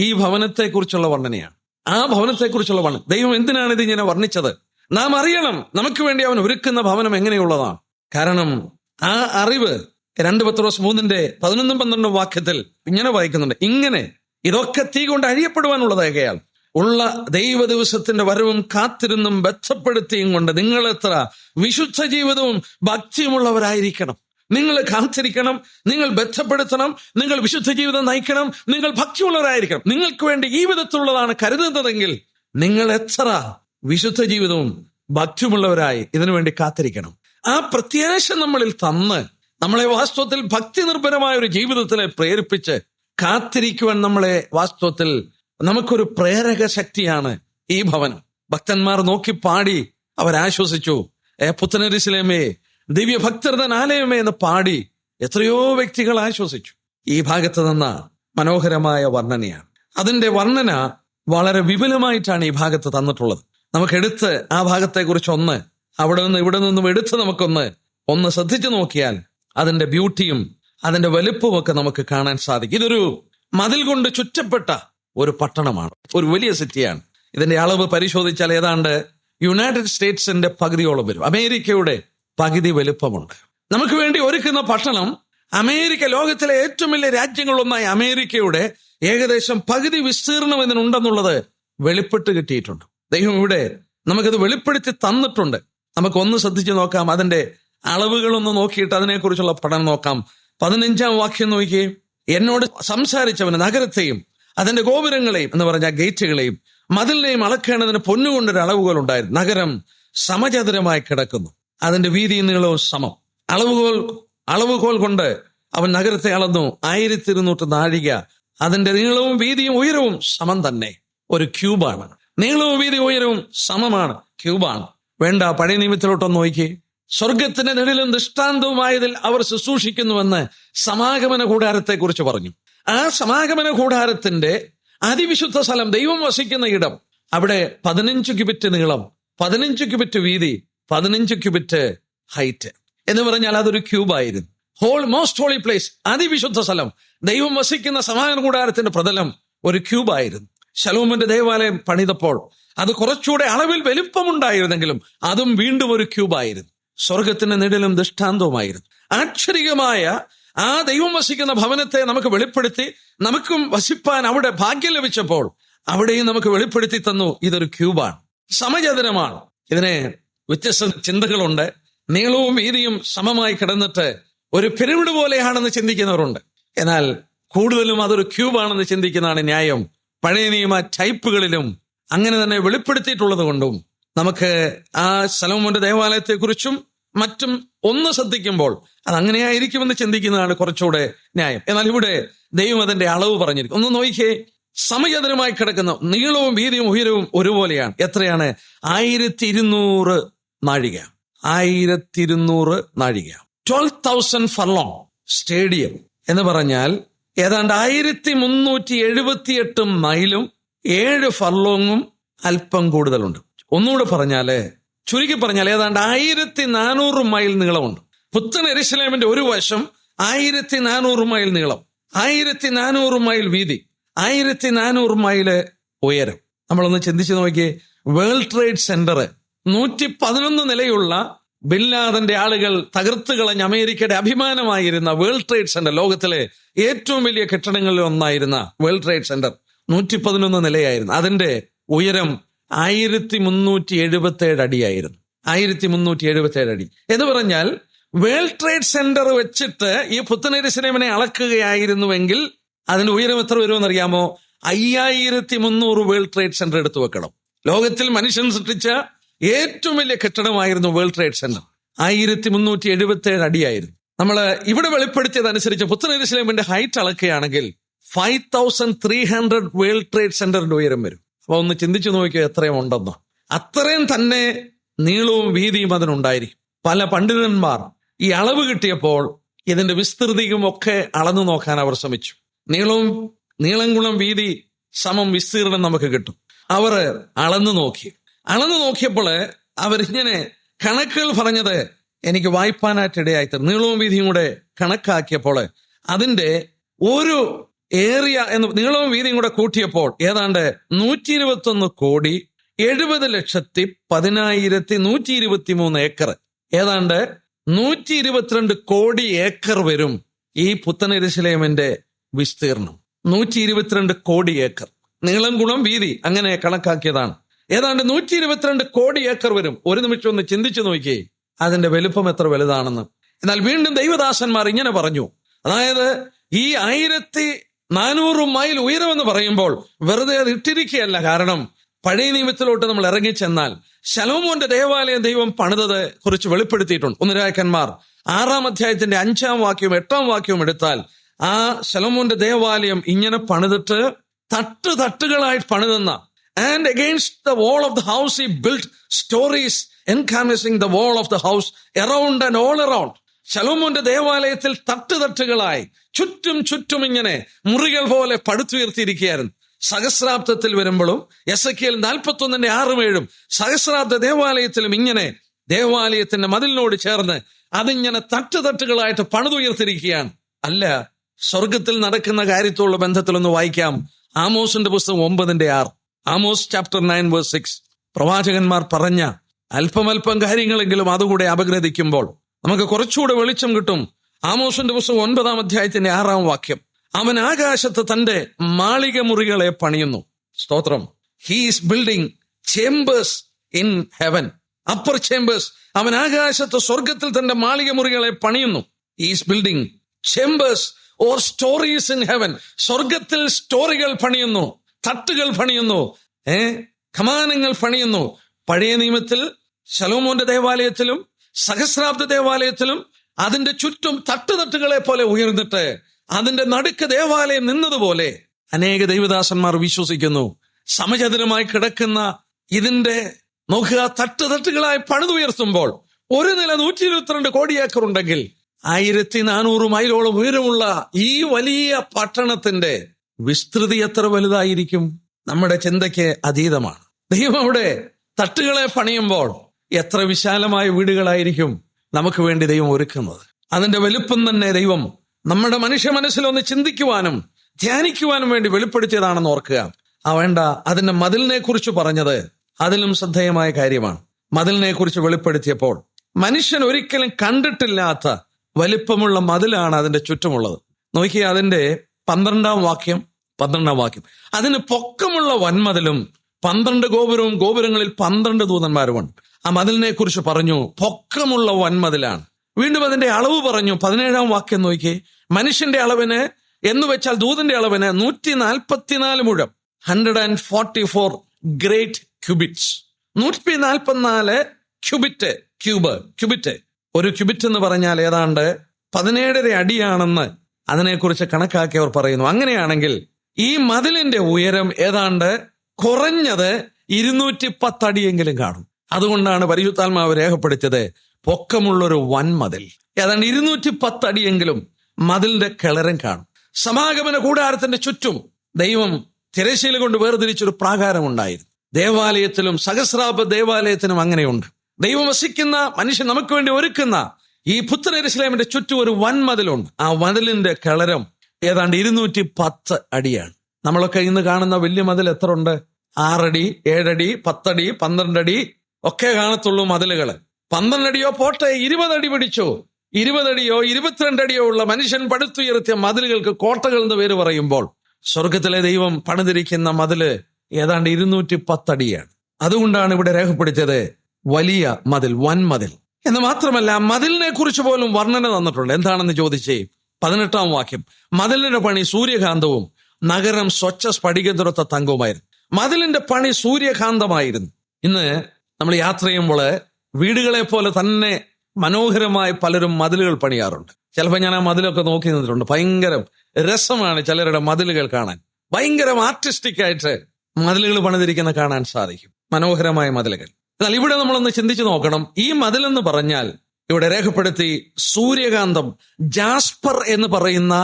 ഈ ഭവനത്തെക്കുറിച്ചുള്ള വർണ്ണനയാണ്. ആ ഭവനത്തെക്കുറിച്ചുള്ള വർണ്ണന. ദൈവം എന്തിനാണ് ഇതിങ്ങനെ വർണ്ണിച്ചത്? നാം അറിയണം, നമുക്ക് വേണ്ടി അവൻ ഒരുക്കുന്ന ഭവനം എങ്ങനെയുള്ളതാണ്. കാരണം ആ അറിവ് 2 പത്രോസ് 3:11-12 വാക്യത്തിൽ ഇങ്ങനെ വായിക്കുന്നുണ്ട്, ഇങ്ങനെ ഇതൊക്കെ തീ കൊണ്ട് അഴിയപ്പെടുവാനുള്ളതാകയാൽ ഉള്ള ദൈവ ദിവസത്തിന്റെ വരവും കാത്തിരുന്നും ബന്ധപ്പെടുത്തിയും കൊണ്ട് നിങ്ങൾ എത്ര വിശുദ്ധ ജീവിതവും ഭക്തിയുമുള്ളവരായിരിക്കണം. നിങ്ങൾ കാത്തിരിക്കണം, നിങ്ങൾ ബന്ധപ്പെടുത്തണം, നിങ്ങൾ വിശുദ്ധ ജീവിതം നയിക്കണം, നിങ്ങൾ ഭക്തിയുള്ളവരായിരിക്കണം. നിങ്ങൾക്ക് വേണ്ടി ഈ വിധത്തിലുള്ളതാണ് കരുതുന്നതെങ്കിൽ നിങ്ങൾ എത്ര വിശുദ്ധ ജീവിതവും ഭക്തിയുമുള്ളവരായി ഇതിനു വേണ്ടി കാത്തിരിക്കണം. ആ പ്രത്യാശ നമ്മളിൽ തന്ന് നമ്മളെ വാസ്തവത്തിൽ ഭക്തി നിർഭരമായ ഒരു ജീവിതത്തിലെ പ്രേരിപ്പിച്ച് കാത്തിരിക്കുവാൻ നമ്മളെ വാസ്തവത്തിൽ നമുക്കൊരു പ്രേരക ശക്തിയാണ് ഈ ഭവനം. ഭക്തന്മാർ നോക്കി പാടി അവരാശ്വസിച്ചു, പുത്തൻ യെരൂശലേമേ ദിവ്യഭക്തർതൻ ആലയമേ എന്ന് പാടി എത്രയോ വ്യക്തികൾ ആശ്വസിച്ചു. ഈ ഭാഗത്ത് നിന്ന മനോഹരമായ വർണ്ണനയാണ്. അതിന്റെ വർണ്ണന വളരെ വിപുലമായിട്ടാണ് ഈ ഭാഗത്ത് തന്നിട്ടുള്ളത്. നമുക്കെടുത്ത് ആ ഭാഗത്തെക്കുറിച്ച് അവിടെ നിന്ന് ഇവിടെ നിന്നും എടുത്ത് നമുക്കൊന്ന് ശ്രദ്ധിച്ചു നോക്കിയാൽ അതിന്റെ ബ്യൂട്ടിയും അതിന്റെ വലുപ്പവും ഒക്കെ നമുക്ക് കാണാൻ സാധിക്കും. ഇതൊരു മതിൽ കൊണ്ട് ചുറ്റപ്പെട്ട ഒരു പട്ടണമാണ്, ഒരു വലിയ സിറ്റിയാണ്. ഇതിന്റെ അളവ് പരിശോധിച്ചാൽ ഏതാണ്ട് യുണൈറ്റഡ് സ്റ്റേറ്റ്സിന്റെ പകുതിയോളം വരും. അമേരിക്കയുടെ പകുതി വലുപ്പമുണ്ട്. നമുക്ക് വേണ്ടി ഒരുക്കുന്ന പട്ടണം അമേരിക്ക, ലോകത്തിലെ ഏറ്റവും വലിയ രാജ്യങ്ങളൊന്നായ അമേരിക്കയുടെ ഏകദേശം പകുതി വിസ്തീർണം ഇതിനുണ്ടെന്നുള്ളത് വെളിപ്പെട്ട് കിട്ടിയിട്ടുണ്ട്. ദൈവം ഇവിടെ നമുക്കത് വെളിപ്പെടുത്തി തന്നിട്ടുണ്ട്. നമുക്കൊന്ന് ശ്രദ്ധിച്ചു നോക്കാം, അതിന്റെ അളവുകളൊന്ന് നോക്കിയിട്ട് അതിനെക്കുറിച്ചുള്ള പഠനം നോക്കാം. 15 വാക്യം നോക്കിയേ, എന്നോട് സംസാരിച്ചവന് നഗരത്തെയും അതിന്റെ ഗോപുരങ്ങളെയും എന്ന് പറഞ്ഞ ഗേറ്റുകളെയും മതിലിനെയും അളക്കേണ്ടതിന് പൊന്നുകൊണ്ടൊരു അളവുകോൽ ഉണ്ടായിരുന്നു. നഗരം സമചതുരമായി കിടക്കുന്നു, അതിന്റെ വീതി നീളവും സമം. അളവുകോൽ കൊണ്ട് അവൻ നഗരത്തെ അളന്നു 1200 നാഴിക. അതിന്റെ നീളവും വീതിയും ഉയരവും സമം തന്നെ. ഒരു ക്യൂബാണ്. നീളവും വീതിയും ഉയരവും സമമാണ്, ക്യൂബാണ്. വേണ്ട, പഴയ നിയമത്തിലോട്ടൊന്ന് നോക്കി. സ്വർഗത്തിന്റെ നിഴലും ദൃഷ്ടാന്തവുമായതിൽ അവർ ശുശ്രൂഷിക്കുന്നുവെന്ന് സമാഗമന കൂടാരത്തെ കുറിച്ച് പറഞ്ഞു. ആ സമാഗമന കൂടാരത്തിന്റെ അതിവിശുദ്ധ സ്ഥലം, ദൈവം വസിക്കുന്ന ഇടം, അവിടെ 15 ക്യൂബിറ്റ് നീളം, 15 ക്യൂബിറ്റ് വീതി, 15 ക്യൂബിറ്റ് ഹൈറ്റ് എന്ന് പറഞ്ഞാൽ അതൊരു ക്യൂബായിരുന്നു. മോസ്റ്റ് ഹോളി പ്ലേസ്, അതിവിശുദ്ധ സ്ഥലം, ദൈവം വസിക്കുന്ന സമാഗമന കൂടാരത്തിന്റെ പ്രതലം ഒരു ക്യൂബായിരുന്നു. ശലോമോന്റെ ദേവാലയം പണിതപ്പോൾ അത് കുറച്ചുകൂടെ അളവിൽ വലിപ്പമുണ്ടായിരുന്നെങ്കിലും അതും വീണ്ടും ഒരു ക്യൂബായിരുന്നു. സ്വർഗത്തിന്റെ നിഴലും ദൃഷ്ടാന്തവുമായിരുന്നു. ആശ്ചര്യമായ ആ ദൈവം വസിക്കുന്ന ഭവനത്തെ നമുക്ക് വെളിപ്പെടുത്തി നമുക്കും വസിപ്പാൻ അവിടെ ഭാഗ്യം ലഭിച്ചപ്പോൾ അവിടെയും നമുക്ക് വെളിപ്പെടുത്തി തന്നു. ഇതൊരു ക്യൂബാണ്, സമചതുരമാണ്. ഇതിന് വ്യത്യസ്ത ചിന്തകളുണ്ട്. നീളവും വീതിയും സമമായി കിടന്നിട്ട് ഒരു പിരമിഡ് പോലെയാണെന്ന് ചിന്തിക്കുന്നവരുണ്ട്. എന്നാൽ കൂടുതലും അതൊരു ക്യൂബാണെന്ന് ചിന്തിക്കുന്നതാണ് ന്യായം. പഴയ നിയമ ടൈപ്പുകളിലും അങ്ങനെ തന്നെ വെളിപ്പെടുത്തിയിട്ടുള്ളത് കൊണ്ടും നമുക്ക് ആ ശലോമോന്റെ ദേവാലയത്തെക്കുറിച്ചും മറ്റും ഒന്ന് ശ്രദ്ധിക്കുമ്പോൾ അത് അങ്ങനെയായിരിക്കുമെന്ന് ചിന്തിക്കുന്നതാണ് കുറച്ചുകൂടെ ന്യായം. എന്നാൽ ഇവിടെ ദൈവം അതിന്റെ അളവ് പറഞ്ഞിരിക്കും. ഒന്ന് നോക്കിയേ, സമചതുരമായി കിടക്കുന്ന നീളവും വീതിയും ഉയരവും ഒരുപോലെയാണ്. എത്രയാണ്? 1200 നാഴിക. 1200 നാഴിക. 12,000 ഫർലോങ് സ്റ്റേഡിയം എന്ന് പറഞ്ഞാൽ ഏതാണ്ട് 1378 മൈലും 7 ഫർലോങ്ങും അല്പം കൂടുതലുണ്ട്. ഒന്നുകൂടെ പറഞ്ഞാല്, ചുരുക്കി പറഞ്ഞാൽ ഏതാണ്ട് 1400 മൈൽ നീളമുണ്ട്. പുത്തൻ യെരൂശലേമിന്റെ ഒരു വശം 1400 മൈൽ നീളം, 1400 മൈൽ വീതി, 1400 മൈല് ഉയരം. നമ്മളൊന്ന് ചിന്തിച്ചു നോക്കിയേ. വേൾഡ് ട്രേഡ് സെന്റർ 111 നിലയുള്ള ബിൻ ലാദന്റെ ആളുകൾ തകർത്ത് കളഞ്ഞ അമേരിക്കയുടെ അഭിമാനമായിരുന്ന വേൾഡ് ട്രേഡ് സെന്റർ, ലോകത്തിലെ ഏറ്റവും വലിയ കെട്ടിടങ്ങളിൽ ഒന്നായിരുന്ന വേൾഡ് ട്രേഡ് സെന്റർ 111 നിലയായിരുന്നു. അതിന്റെ ഉയരം 1377 അടിയായിരുന്നു. 1377 അടി എന്ന് പറഞ്ഞാൽ വേൾഡ് ട്രേഡ് സെന്റർ വെച്ചിട്ട് ഈ പുത്തൻ യെരൂശലേമിനെ അളക്കുകയായിരുന്നുവെങ്കിൽ അതിന്റെ ഉയരം എത്ര വരുമെന്ന് അറിയാമോ? 5300 വേൾഡ് ട്രേഡ് സെന്റർ എടുത്തു വെക്കണം. ലോകത്തിൽ മനുഷ്യൻ സൃഷ്ടിച്ച ഏറ്റവും വലിയ കെട്ടിടമായിരുന്നു വേൾഡ് ട്രേഡ് സെന്റർ. 1377 അടിയായിരുന്നു. നമ്മൾ ഇവിടെ വെളിപ്പെടുത്തിയതനുസരിച്ച് പുത്തൻ യെരൂശലേമിന്റെ ഹൈറ്റ് അളക്കുകയാണെങ്കിൽ 5300 വേൾഡ് ട്രേഡ് സെന്ററിന്റെ ഉയരം വരും. അപ്പൊ ഒന്ന് ചിന്തിച്ചു നോക്കിയോ എത്രയും ഉണ്ടെന്നോ. അത്രയും തന്നെ നീളവും വീതിയും അതിനുണ്ടായിരിക്കും. പല പണ്ഡിതന്മാർ ഈ അളവ് കിട്ടിയപ്പോൾ ഇതിന്റെ വിസ്തൃതിയും ഒക്കെ അളന്നു നോക്കാൻ അവർ ശ്രമിച്ചു. നീളം ഗുണം വീതി സമം വിസ്തീർണം നമുക്ക് കിട്ടും. അവർ അളന്നു നോക്കിയപ്പോൾ അവരിങ്ങനെ കണക്കുകൾ പറഞ്ഞത് എനിക്ക് വായിപ്പാനായിട്ട് ഇടയായിത്തീർന്നു. നീളവും വീതിയും കൂടെ കണക്കാക്കിയപ്പോൾ അതിന്റെ ഒരു ഏരിയ നീളവും വീതിയും കൂടെ കൂട്ടിയപ്പോൾ ഏതാണ്ട് 121,70,10,123 ഏക്കർ, ഏതാണ്ട് 122 കോടി ഏക്കർ വരും ഈ പുത്തൻ യെരൂശലേമിന്റെ വിസ്തീർണം. 122 കോടി ഏക്കർ, നീളം ഗുണം വീതി അങ്ങനെ കണക്കാക്കിയതാണ്. ഏതാണ്ട് 122 കോടി ഏക്കർ വരും. ഒരു നിമിഷം ഒന്ന് ചിന്തിച്ചു നോക്കിയേ അതിന്റെ വലുപ്പം എത്ര വലുതാണെന്ന്. എന്നാൽ വീണ്ടും ദൈവദാസന്മാർ ഇങ്ങനെ പറഞ്ഞു, അതായത് ഈ 1400 മൈൽ ഉയരമെന്ന് പറയുമ്പോൾ വെറുതെ അത് ഇട്ടിരിക്കുകയല്ല. കാരണം പഴയ നിയമത്തിലോട്ട് നമ്മൾ ഇറങ്ങിച്ചെന്നാൽ ശലോമോന്റെ ദേവാലയം ദൈവം പണിതത് കുറിച്ച് വെളിപ്പെടുത്തിയിട്ടുണ്ട്. 1 രാജാക്കന്മാർ 6-ാം അധ്യായത്തിന്റെ 5-ാം വാക്യവും 8-ാം വാക്യവും എടുത്താൽ ആ ശലോമോന്റെ ദേവാലയം ഇങ്ങനെ പണിതിട്ട് തട്ടുകളായി പണിതെന്ന and against the wall of the house he built stories encompassing the wall of the house around and all around. ശലോമോന്റെ ദേവാലയത്തിൽ തട്ടുകളായി ചുറ്റും ഇങ്ങനെ മുറികൾ പോലെ പടുത്തുയർത്തിയിരിക്കുകയായിരുന്നു. സഹസ്രാബ്ദത്തിൽ വരുമ്പോഴും എസെക്കിയേൽ 41:6-7 സഹസ്രാബ്ദ ദേവാലയത്തിലും ഇങ്ങനെ ദേവാലയത്തിന്റെ മതിലിനോട് ചേർന്ന് അതിങ്ങനെ തട്ടുകളായിട്ട് പണിതുയർത്തിരിക്കുകയാണ്. അല്ല, സ്വർഗത്തിൽ നടക്കുന്ന കാര്യത്തോടുള്ള ബന്ധത്തിലൊന്ന് വായിക്കാം. ആമോസിന്റെ പുസ്തകം 9:6, ആമോസ് ചാപ്റ്റർ 9:6. പ്രവാചകന്മാർ പറഞ്ഞ അല്പം കാര്യങ്ങളെങ്കിലും അതുകൂടെ അപഗ്രഥിക്കുമ്പോൾ നമുക്ക് കുറച്ചുകൂടെ വെളിച്ചം കിട്ടും. ആമോസിന്റെ പുസ്തകം 9-ാം അധ്യായത്തിന്റെ 6-ാം വാക്യം, അവൻ ആകാശത്ത് തന്റെ മാളിക മുറികളെ പണിയുന്നു. സ്തോത്രം. He is building chambers in heaven, upper chambers. അവൻ ആകാശത്ത് സ്വർഗത്തിൽ തന്റെ മാളിക മുറികളെ പണിയുന്നു. He is building chambers or stories in heaven. സ്വർഗത്തിൽ സ്റ്റോറികൾ പണിയുന്നു, തട്ടുകൾ പണിയുന്നു, കമാനങ്ങൾ പണിയുന്നു. പഴയ നിയമത്തിൽ ശലോമോന്റെ ദേവാലയത്തിലും സഹസ്രാബ്ദ ദേവാലയത്തിലും അതിന്റെ ചുറ്റും തട്ടുകളെ പോലെ ഉയർന്നിട്ട് അതിന്റെ നടുക്ക് ദേവാലയം നിന്നതുപോലെ അനേക ദൈവദാസന്മാർ വിശ്വസിക്കുന്നു. സമചതുരമായി കിടക്കുന്ന ഇതിന്റെ നോക്കുക, തട്ടുകളായി പണിതുയർത്തുമ്പോൾ ഒരു നില 122 കോടി ഏക്കർ ഉണ്ടെങ്കിൽ 1400 മൈലോളം ഉയരമുള്ള ഈ വലിയ പട്ടണത്തിന്റെ വിസ്തൃതി എത്ര വലുതായിരിക്കും? നമ്മുടെ ചിന്തയ്ക്ക് അതീതമാണ്. ദൈവം അവിടെ തട്ടുകളെ പണിയുമ്പോൾ എത്ര വിശാലമായ വീടുകളായിരിക്കും നമുക്ക് വേണ്ടി ദൈവം ഒരുക്കുന്നത്. അതിന്റെ വലുപ്പം തന്നെ ദൈവം നമ്മുടെ മനുഷ്യ മനസ്സിലൊന്ന് ചിന്തിക്കുവാനും ധ്യാനിക്കുവാനും വേണ്ടി വെളിപ്പെടുത്തിയതാണെന്ന് ഓർക്കുക. വേണ്ട, അതിന്റെ മതിലിനെ കുറിച്ച് പറഞ്ഞത് അതിലും ശ്രദ്ധേയമായ കാര്യമാണ്. മതിലിനെ കുറിച്ച് വെളിപ്പെടുത്തിയപ്പോൾ മനുഷ്യൻ ഒരിക്കലും കണ്ടിട്ടില്ലാത്ത വലിപ്പമുള്ള മതിലാണ് അതിന്റെ ചുറ്റുമുള്ളത്. നോക്കിയേ, അതിന്റെ 12-ാം വാക്യം. അതിന് പൊക്കമുള്ള വൻമതിലും 12 ഗോപുരവും, ഗോപുരങ്ങളിൽ 12 ദൂതന്മാരുമുണ്ട്. ആ മതിലിനെ കുറിച്ച് പറഞ്ഞു, പൊക്കമുള്ള വൻമതിലാണ്. വീണ്ടും അതിന്റെ അളവ് പറഞ്ഞു. 17-ാം വാക്യം നോക്കിയേ, മനുഷ്യന്റെ അളവിന് എന്ന് വെച്ചാൽ ദൂതന്റെ അളവിന് 144 മുഴം, 144 ഗ്രേറ്റ് ക്യൂബിറ്റ്സ്. 144 ക്യൂബിറ്റ്. ഒരു ക്യൂബിറ്റ് എന്ന് പറഞ്ഞാൽ ഏതാണ്ട് 17.5 അടിയാണെന്ന് അതിനെക്കുറിച്ച് കണക്കാക്കിയവർ പറയുന്നു. അങ്ങനെയാണെങ്കിൽ ഈ മതിലിന്റെ ഉയരം ഏതാണ്ട് കുറഞ്ഞത് 210 അടിയെങ്കിലും കാണും. അതുകൊണ്ടാണ് പരിശുദ്ധാത്മാവ് രേഖപ്പെടുത്തിയത് പൊക്കമുള്ളൊരു വൻമതിൽ. ഏതാണ്ട് 210 അടിയെങ്കിലും മതിലിന്റെ കിളരം കാണും. സമാഗമന കൂടാരത്തിന്റെ ചുറ്റും ദൈവം തിരശ്ശീല കൊണ്ട് വേർതിരിച്ചൊരു പ്രാകാരം ഉണ്ടായിരുന്നു. ദേവാലയത്തിലും സഹസ്രാപ ദേവാലയത്തിനും അങ്ങനെയുണ്ട്. ദൈവം വസിക്കുന്ന മനുഷ്യൻ നമുക്ക് വേണ്ടി ഒരുക്കുന്ന ഈ പുത്തൻ യെരൂശലേമിന്റെ ചുറ്റും ഒരു വൻമതിലുണ്ട്. ആ മതിലിന്റെ കിളരം ഏതാണ്ട് 210 അടിയാണ്. നമ്മളൊക്കെ ഇന്ന് കാണുന്ന വലിയ മതിൽ എത്ര ഉണ്ട്? 6 അടി, 7 അടി, 10 അടി, 12 അടി ഒക്കെ കാണത്തുള്ളൂ മതിലുകൾ. 12 അടിയോ പോട്ടെ, 20 അടി പിടിച്ചോ, 20 അടിയോ 22 അടിയോ ഉള്ള മനുഷ്യൻ പടുത്തുയർത്തിയ മതിലുകൾക്ക് കോട്ടകൾ എന്ന് പേര് പറയുമ്പോൾ സ്വർഗത്തിലെ ദൈവം പണിതിരിക്കുന്ന മതില് ഏതാണ്ട് 210 അടിയാണ്. അതുകൊണ്ടാണ് ഇവിടെ രേഖപ്പെടുത്തിയത് വലിയ മതിൽ, വൻമതിൽ. എന്ന് മാത്രമല്ല, മതിലിനെ കുറിച്ച് പോലും വർണ്ണന തന്നിട്ടുണ്ട്. എന്താണെന്ന് ചോദിച്ചേ, 18-ാം വാക്യം. മതിലിന്റെ പണി സൂര്യകാന്തവും നഗരം സ്വച്ഛ സ്ഫടികതുരത്ത തങ്കവുമായിരുന്നു. മതിലിന്റെ പണി സൂര്യകാന്തമായിരുന്നു. ഇന്ന് നമ്മൾ യാത്ര ചെയ്യുമ്പോൾ വീടുകളെ പോലെ തന്നെ മനോഹരമായി പലരും മതിലുകൾ പണിയാറുണ്ട്. ചിലപ്പോൾ ഞാൻ ആ മതിലൊക്കെ നോക്കി നിന്നിട്ടുണ്ട്. ഭയങ്കര രസമാണ് ചിലരുടെ മതിലുകൾ കാണാൻ. ഭയങ്കര ആർട്ടിസ്റ്റിക് ആയിട്ട് മതിലുകൾ പണിതിരിക്കുന്ന കാണാൻ സാധിക്കും, മനോഹരമായ മതിലുകൾ. എന്നാൽ ഇവിടെ നമ്മളൊന്ന് ചിന്തിച്ചു നോക്കണം. ഈ മതിലെന്ന് പറഞ്ഞാൽ ഇവിടെ രേഖപ്പെടുത്തി സൂര്യകാന്തം, ജാസ്പർ എന്ന് പറയുന്ന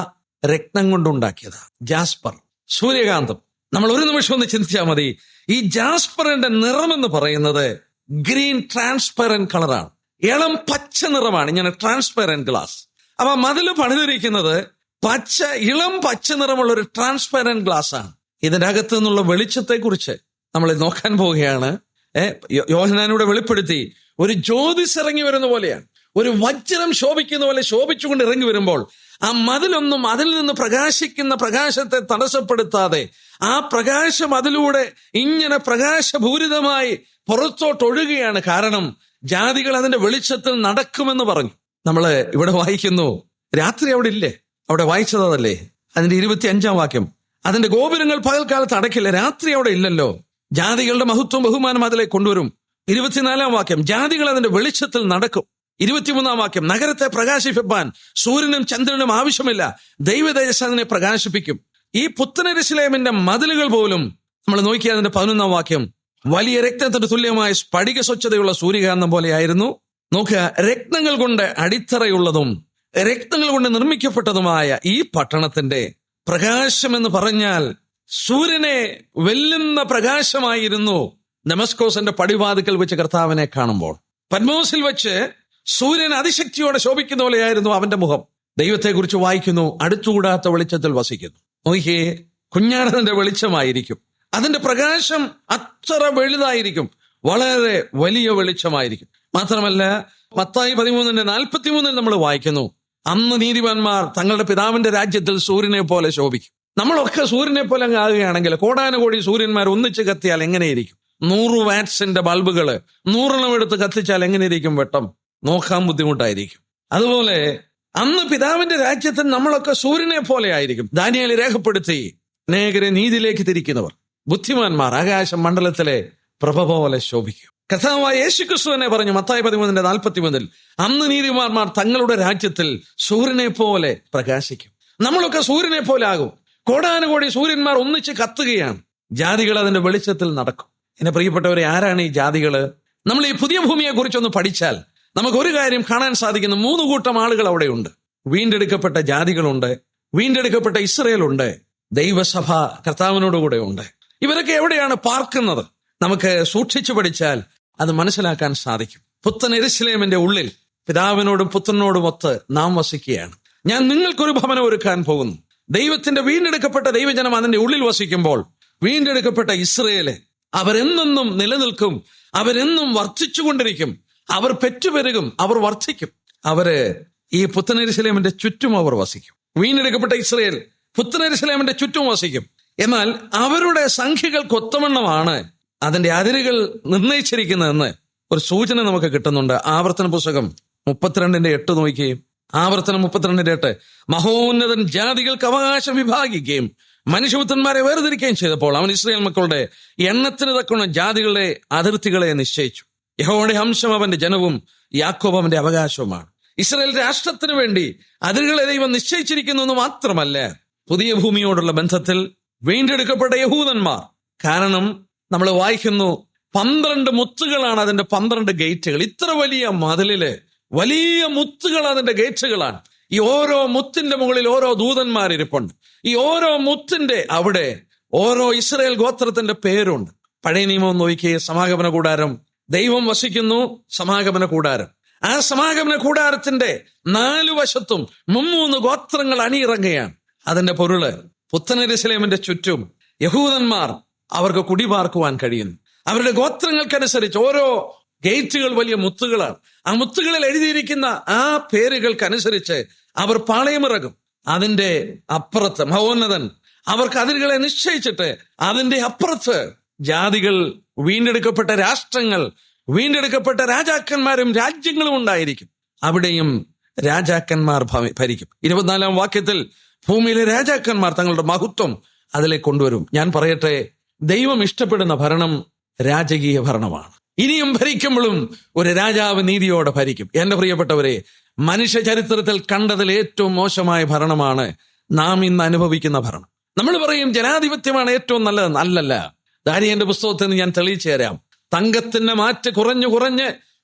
രത്നം കൊണ്ടുണ്ടാക്കിയതാണ്. ജാസ്പർ, സൂര്യകാന്തം. നമ്മൾ ഒരു നിമിഷം ഒന്ന് ചിന്തിച്ചാൽ മതി. ഈ ജാസ്പറിന്റെ നിറം എന്ന് പറയുന്നത് ഗ്രീൻ ട്രാൻസ്പെറന്റ് കളറാണ്, ഇളം പച്ച നിറമാണ്, ഇങ്ങനെ ട്രാൻസ്പെറന്റ് ഗ്ലാസ്. അപ്പൊ മതില് പണിതിരിക്കുന്നത് പച്ച, ഇളം പച്ച നിറമുള്ള ഒരു ട്രാൻസ്പെറന്റ് ഗ്ലാസ് ആണ്. ഇതിന്റെ അകത്ത് നിന്നുള്ള വെളിച്ചത്തെ കുറിച്ച് നമ്മൾ നോക്കാൻ പോവുകയാണ്. യോഹന്നാനിലൂടെ വെളിപ്പെടുത്തി ഒരു ജ്യോതിസ് ഇറങ്ങി വരുന്ന പോലെയാണ്, ഒരു വജ്രം ശോഭിക്കുന്ന പോലെ ശോഭിച്ചുകൊണ്ട് ഇറങ്ങി വരുമ്പോൾ ആ മതിലൊന്നും അതിൽ നിന്ന് പ്രകാശിക്കുന്ന പ്രകാശത്തെ തടസ്സപ്പെടുത്താതെ ആ പ്രകാശം അതിലൂടെ ഇങ്ങനെ പ്രകാശപൂരിതമായി പുറത്തോട്ടൊഴുകുകയാണ്. കാരണം ജാതികൾ അതിന്റെ വെളിച്ചത്തിൽ നടക്കുമെന്ന് പറഞ്ഞു. നമ്മള് ഇവിടെ വായിക്കുന്നു, രാത്രി അവിടെ ഇല്ലേ? അവിടെ വായിച്ചതല്ലേ അതിന്റെ 25-ാം വാക്യം. അതിന്റെ ഗോപുരങ്ങൾ പകൽക്കാലത്ത് അടയ്ക്കില്ല, രാത്രി അവിടെ ഇല്ലല്ലോ. ജാതികളുടെ മഹത്വം ബഹുമാനം അതിലേക്ക് കൊണ്ടുവരും. 24-ാം വാക്യം. ജാതികൾ അതിന്റെ വെളിച്ചത്തിൽ നടക്കും. 23-ാം വാക്യം. നഗരത്തെ പ്രകാശിപ്പിപ്പാൻ സൂര്യനും ചന്ദ്രനും ആവശ്യമില്ല, ദൈവതേജസ് അതിനെ പ്രകാശിപ്പിക്കും. ഈ പുത്തൻ യെരൂശലേമിന്റെ മതിലുകൾ പോലും നമ്മൾ നോക്കിയാൽ അതിന്റെ 11-ാം വാക്യം. വലിയ രക്തത്തിന് തുല്യമായ സ്ഫടിക സ്വച്ഛതയുള്ള സൂര്യകാന്തം പോലെയായിരുന്നു. നോക്കുക, രത്നങ്ങൾ കൊണ്ട് അടിത്തറയുള്ളതും രക്തങ്ങൾ കൊണ്ട് നിർമ്മിക്കപ്പെട്ടതുമായ ഈ പട്ടണത്തിന്റെ പ്രകാശം എന്ന് പറഞ്ഞാൽ സൂര്യനെ വെല്ലുന്ന പ്രകാശമായിരുന്നു. ദമസ്കോസിന്റെ പടിവാതിക്കൽ വെച്ച് കർത്താവിനെ കാണുമ്പോൾ, പത്മോസിൽ വെച്ച് സൂര്യൻ അതിശക്തിയോടെ ശോഭിക്കുന്ന പോലെയായിരുന്നു അവന്റെ മുഖം. ദൈവത്തെക്കുറിച്ച് വായിക്കുന്നു, അടുത്തുകൂടാത്ത വെളിച്ചത്തിൽ വസിക്കുന്നു. നോക്കിയേ, കുഞ്ഞാടന്റെ വെളിച്ചമായിരിക്കും, അതിന്റെ പ്രകാശം അത്ര വലുതായിരിക്കും, വളരെ വലിയ വെളിച്ചമായിരിക്കും. മാത്രമല്ല മത്തായി 13:43 നമ്മൾ വായിക്കുന്നു, അന്ന് നീതിമാന്മാർ തങ്ങളുടെ പിതാവിന്റെ രാജ്യത്തിൽ സൂര്യനെ പോലെ ശോഭിക്കും. നമ്മളൊക്കെ സൂര്യനെ പോലെ അങ്ങ് ആകുകയാണെങ്കിൽ കോടാനുകോടി സൂര്യന്മാർ ഒന്നിച്ച് കത്തിയാൽ എങ്ങനെയിരിക്കും? 100 വാറ്റ്സിന്റെ ബൾബുകൾ 100 എടുത്ത് കത്തിച്ചാൽ എങ്ങനെയിരിക്കും വെട്ടം? നോക്കാൻ ബുദ്ധിമുട്ടായിരിക്കും. അതുപോലെ അന്ന് പിതാവിന്റെ രാജ്യത്തിൽ നമ്മളൊക്കെ സൂര്യനെ പോലെ ആയിരിക്കും. ദാനിയേൽ രേഖപ്പെടുത്തി, അനേകരെ നീതിയിലേക്ക് തിരിക്കുന്നവർ, ബുദ്ധിമാന്മാർ ആകാശ മണ്ഡലത്തിലെ പ്രഭ പോലെ ശോഭിക്കും. കർത്താവായ യേശുക്രിസ്തു തന്നെ പറഞ്ഞു മത്തായി 13:43, അന്ന് നീതിമാന്മാർ തങ്ങളുടെ രാജ്യത്തിൽ സൂര്യനെ പോലെ പ്രകാശിക്കും. നമ്മളൊക്കെ സൂര്യനെ പോലെ ആകും. കോടാനുകോടി സൂര്യന്മാർ ഒന്നിച്ച് കത്തുകയാണ്. ജാതികൾ അതിന്റെ വെളിച്ചത്തിൽ നടക്കും. എന്നെ പ്രിയപ്പെട്ടവരെ, ആരാണ് ഈ ജാതികള്? നമ്മൾ ഈ പുതിയ ഭൂമിയെ കുറിച്ചൊന്ന് പഠിച്ചാൽ നമുക്കൊരു കാര്യം കാണാൻ സാധിക്കുന്ന 3 കൂട്ടം ആളുകൾ അവിടെയുണ്ട്. വീണ്ടെടുക്കപ്പെട്ട ജാതികളുണ്ട്, വീണ്ടെടുക്കപ്പെട്ട ഇസ്രയേലുണ്ട്, ദൈവസഭ കർത്താവിനോടുകൂടെ ഉണ്ട്. ഇവരൊക്കെ എവിടെയാണ് പാർക്കുന്നത്? നമുക്ക് സൂക്ഷിച്ചു പഠിച്ചാൽ അത് മനസ്സിലാക്കാൻ സാധിക്കും. പുത്തൻ യെരൂശലേമിന്റെ ഉള്ളിൽ പിതാവിനോടും പുത്രനോടും ഒത്ത് നാം വസിക്കുകയാണ്. ഞാൻ നിങ്ങൾക്കൊരു ഭവനം ഒരുക്കാൻ പോകുന്നു. ദൈവത്തിന്റെ വീണ്ടെടുക്കപ്പെട്ട ദൈവജനം അതിന്റെ ഉള്ളിൽ വസിക്കുമ്പോൾ വീണ്ടെടുക്കപ്പെട്ട ഇസ്രയേല് അവരെന്നും നിലനിൽക്കും, അവരെന്നും വർദ്ധിച്ചുകൊണ്ടിരിക്കും, അവർ പെറ്റുപെരുകും, അവർ വർദ്ധിക്കും. അവര് ഈ പുത്തൻ യെരൂശലേമിന്റെ ചുറ്റും അവർ വസിക്കും. വീണ്ടെടുക്കപ്പെട്ട ഇസ്രയേൽ പുത്തൻ യെരൂശലേമിന്റെ ചുറ്റും വസിക്കും. എന്നാൽ അവരുടെ സംഖ്യകൾക്കൊത്തവണ്ണമാണ് അതിന്റെ അതിരുകൾ നിർണയിച്ചിരിക്കുന്നതെന്ന് ഒരു സൂചന നമുക്ക് കിട്ടുന്നുണ്ട്. ആവർത്തന പുസ്തകം 32:8 നോക്കുകയും, ആവർത്തനം 32:8, മഹോന്നതൻ ജാതികൾക്ക് അവകാശം വിഭാഗിക്കുകയും മനുഷ്യപുത്രന്മാരെ വേർതിരിക്കുകയും ചെയ്തപ്പോൾ അവൻ ഇസ്രായേൽ മക്കളുടെ എണ്ണത്തിന് തക്കവണ്ണം ജാതികളുടെ അതിർത്തികളെ നിശ്ചയിച്ചു. യഹോവയുടെ അംശം അവന്റെ ജനവും യാക്കോബ് അവന്റെ അവകാശവുമാണ്. ഇസ്രായേൽ രാഷ്ട്രത്തിന് വേണ്ടി അതിരുകളെ ദൈവം നിശ്ചയിച്ചിരിക്കുന്നു എന്ന് മാത്രമല്ല, പുതിയ ഭൂമിയോടുള്ള ബന്ധത്തിൽ വീണ്ടെടുക്കപ്പെട്ട യഹൂദന്മാർ, കാരണം നമ്മൾ വായിക്കുന്നു 12 മുത്തുകളാണ് അതിന്റെ 12 ഗേറ്റുകൾ. ഇത്ര വലിയ മതിലില് വലിയ മുത്തുകൾ അതിന്റെ ഗേറ്റുകളാണ്. ഈ ഓരോ മുത്തിന്റെ മുകളിൽ ഓരോ ദൂതന്മാരിരിപ്പുണ്ട്. ഈ ഓരോ മുത്തിന്റെ അവിടെ ഓരോ ഇസ്രായേൽ ഗോത്രത്തിന്റെ പേരുണ്ട്. പഴയ നിയമം നോക്കിയേ, സമാഗമന കൂടാരം, ദൈവം വസിക്കുന്നു സമാഗമന കൂടാരം. ആ സമാഗമന കൂടാരത്തിന്റെ 4 വശത്തും 3 ഗോത്രങ്ങൾ അണിയിറങ്ങുകയാണ്. അതിന്റെ പൊരുള് പുത്തൻ യെരൂശലേമിന്റെ ചുറ്റും യഹൂദന്മാർ അവർക്ക് കുടിപാർക്കുവാൻ കഴിയുന്നു. അവരുടെ ഗോത്രങ്ങൾക്കനുസരിച്ച് ഓരോ ഗേറ്റുകൾ വലിയ മുത്തുകളാണ്. ആ മുത്തുകളിൽ എഴുതിയിരിക്കുന്ന ആ പേരുകൾക്കനുസരിച്ച് അവർ പാളയമിറങ്ങും. അതിന്റെ അപ്പുറത്ത് മഹോന്നതൻ അവർക്ക് അതിരുകളെ നിശ്ചയിച്ചിട്ട് അതിന്റെ അപ്പുറത്ത് ജാതികൾ, വീണ്ടെടുക്കപ്പെട്ട രാഷ്ട്രങ്ങൾ, വീണ്ടെടുക്കപ്പെട്ട രാജാക്കന്മാരും രാജ്യങ്ങളും ഉണ്ടായിരിക്കും. അവിടെയും രാജാക്കന്മാർ ഭരിക്കും. 24-ാം വാക്യത്തിൽ ഭൂമിയിലെ രാജാക്കന്മാർ തങ്ങളുടെ മഹത്വം അതിലേക്ക് കൊണ്ടുവരും. ഞാൻ പറയട്ടെ, ദൈവം ഇഷ്ടപ്പെടുന്ന ഭരണം രാജകീയ ഭരണമാണ്. ഇനിയും ഭരിക്കുമ്പോഴും ഒരു രാജാവ് നീതിയോടെ ഭരിക്കും. എന്റെ പ്രിയപ്പെട്ടവരെ, മനുഷ്യ ചരിത്രത്തിൽ കണ്ടതിൽ ഏറ്റവും മോശമായ ഭരണമാണ് നാം ഇന്ന് അനുഭവിക്കുന്ന ഭരണം. നമ്മൾ പറയും ജനാധിപത്യമാണ് ഏറ്റവും നല്ലത്. അല്ലല്ല. ദാനിയേലിന്റെ പുസ്തകത്തിൽ നിന്ന് ഞാൻ തെളിയിച്ചു തരാം. തങ്കത്തിന്റെ മാറ്റ് കുറഞ്ഞ്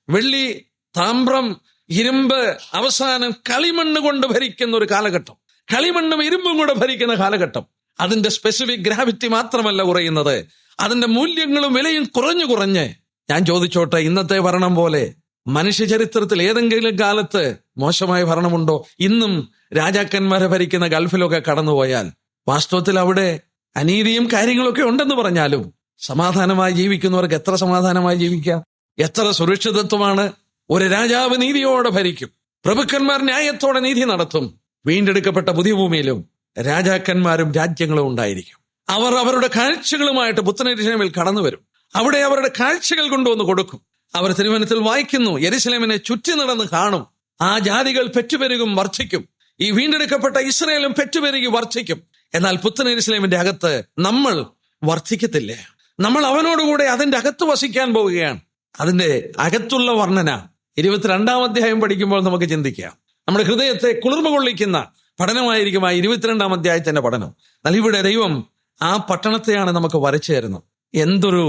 വെള്ളി, താമ്രം, ഇരുമ്പ്, അവസാനം കളിമണ്ണ് കൊണ്ട് ഭരിക്കുന്ന ഒരു കാലഘട്ടം, കളിമണ്ണും ഇരുമ്പും കൂടെ ഭരിക്കുന്ന കാലഘട്ടം. അതിന്റെ സ്പെസിഫിക് ഗ്രാവിറ്റി മാത്രമല്ല കുറയുന്നത്, അതിന്റെ മൂല്യങ്ങളും വിലയും കുറഞ്ഞ്. ഞാൻ ചോദിച്ചോട്ടെ, ഇന്നത്തെ ഭരണം പോലെ മനുഷ്യ ചരിത്രത്തിൽ ഏതെങ്കിലും കാലത്ത് മോശമായ ഭരണമുണ്ടോ? ഇന്നും രാജാക്കന്മാരെ ഭരിക്കുന്ന ഗൾഫിലൊക്കെ കടന്നുപോയാൽ വാസ്തവത്തിൽ അവിടെ അനീതിയും കാര്യങ്ങളൊക്കെ ഉണ്ടെന്ന് പറഞ്ഞാലും സമാധാനമായി ജീവിക്കുന്നവർക്ക് എത്ര സമാധാനമായി ജീവിക്കാം? എത്ര സുരക്ഷിതത്വമാണ്? ഒരു രാജാവ് നീതിയോടെ ഭരിക്കും, പ്രഭുക്കന്മാർ ന്യായത്തോടെ നീതി നടത്തും. വീണ്ടെടുക്കപ്പെട്ട പുതിയ ഭൂമിയിലും രാജാക്കന്മാരും രാജ്യങ്ങളും ഉണ്ടായിരിക്കും. അവർ അവരുടെ കാഴ്ചകളുമായിട്ട് പുത്തൻ യെരൂശലേമിൽ കടന്നു വരും. അവിടെ അവരുടെ കാഴ്ചകൾ കൊണ്ടുവന്ന് കൊടുക്കും. അവർ തിരുവചനത്തിൽ വായിക്കുന്നു, യെരൂശലേമിനെ ചുറ്റി നടന്ന് കാണും. ആ ജാതികൾ പെറ്റുപെരുകും, വർദ്ധിക്കും. ഈ വീണ്ടെടുക്കപ്പെട്ട ഇസ്രായേലും പെറ്റുപെരുകി വർദ്ധിക്കും. എന്നാൽ പുത്തൻ യെരൂശലേമിന്റെ അകത്ത് നമ്മൾ വർദ്ധിക്കത്തില്ല. നമ്മൾ അവനോടുകൂടെ അതിന്റെ അകത്ത് വസിക്കാൻ പോവുകയാണ്. അതിന്റെ അകത്തുള്ള വർണ്ണന 22-ാം അധ്യായം പഠിക്കുമ്പോൾ നമുക്ക് ചിന്തിക്കാം. നമ്മുടെ ഹൃദയത്തെ കുളിർമ കൊള്ളിക്കുന്ന പഠനമായിരിക്കും ആ 22-ാം അധ്യായത്തിന്റെ പഠനം. എന്നാൽ ഇവിടെ ദൈവം ആ പട്ടണത്തെയാണ് നമുക്ക് വരച്ചു തരുന്നത്. എന്തൊരു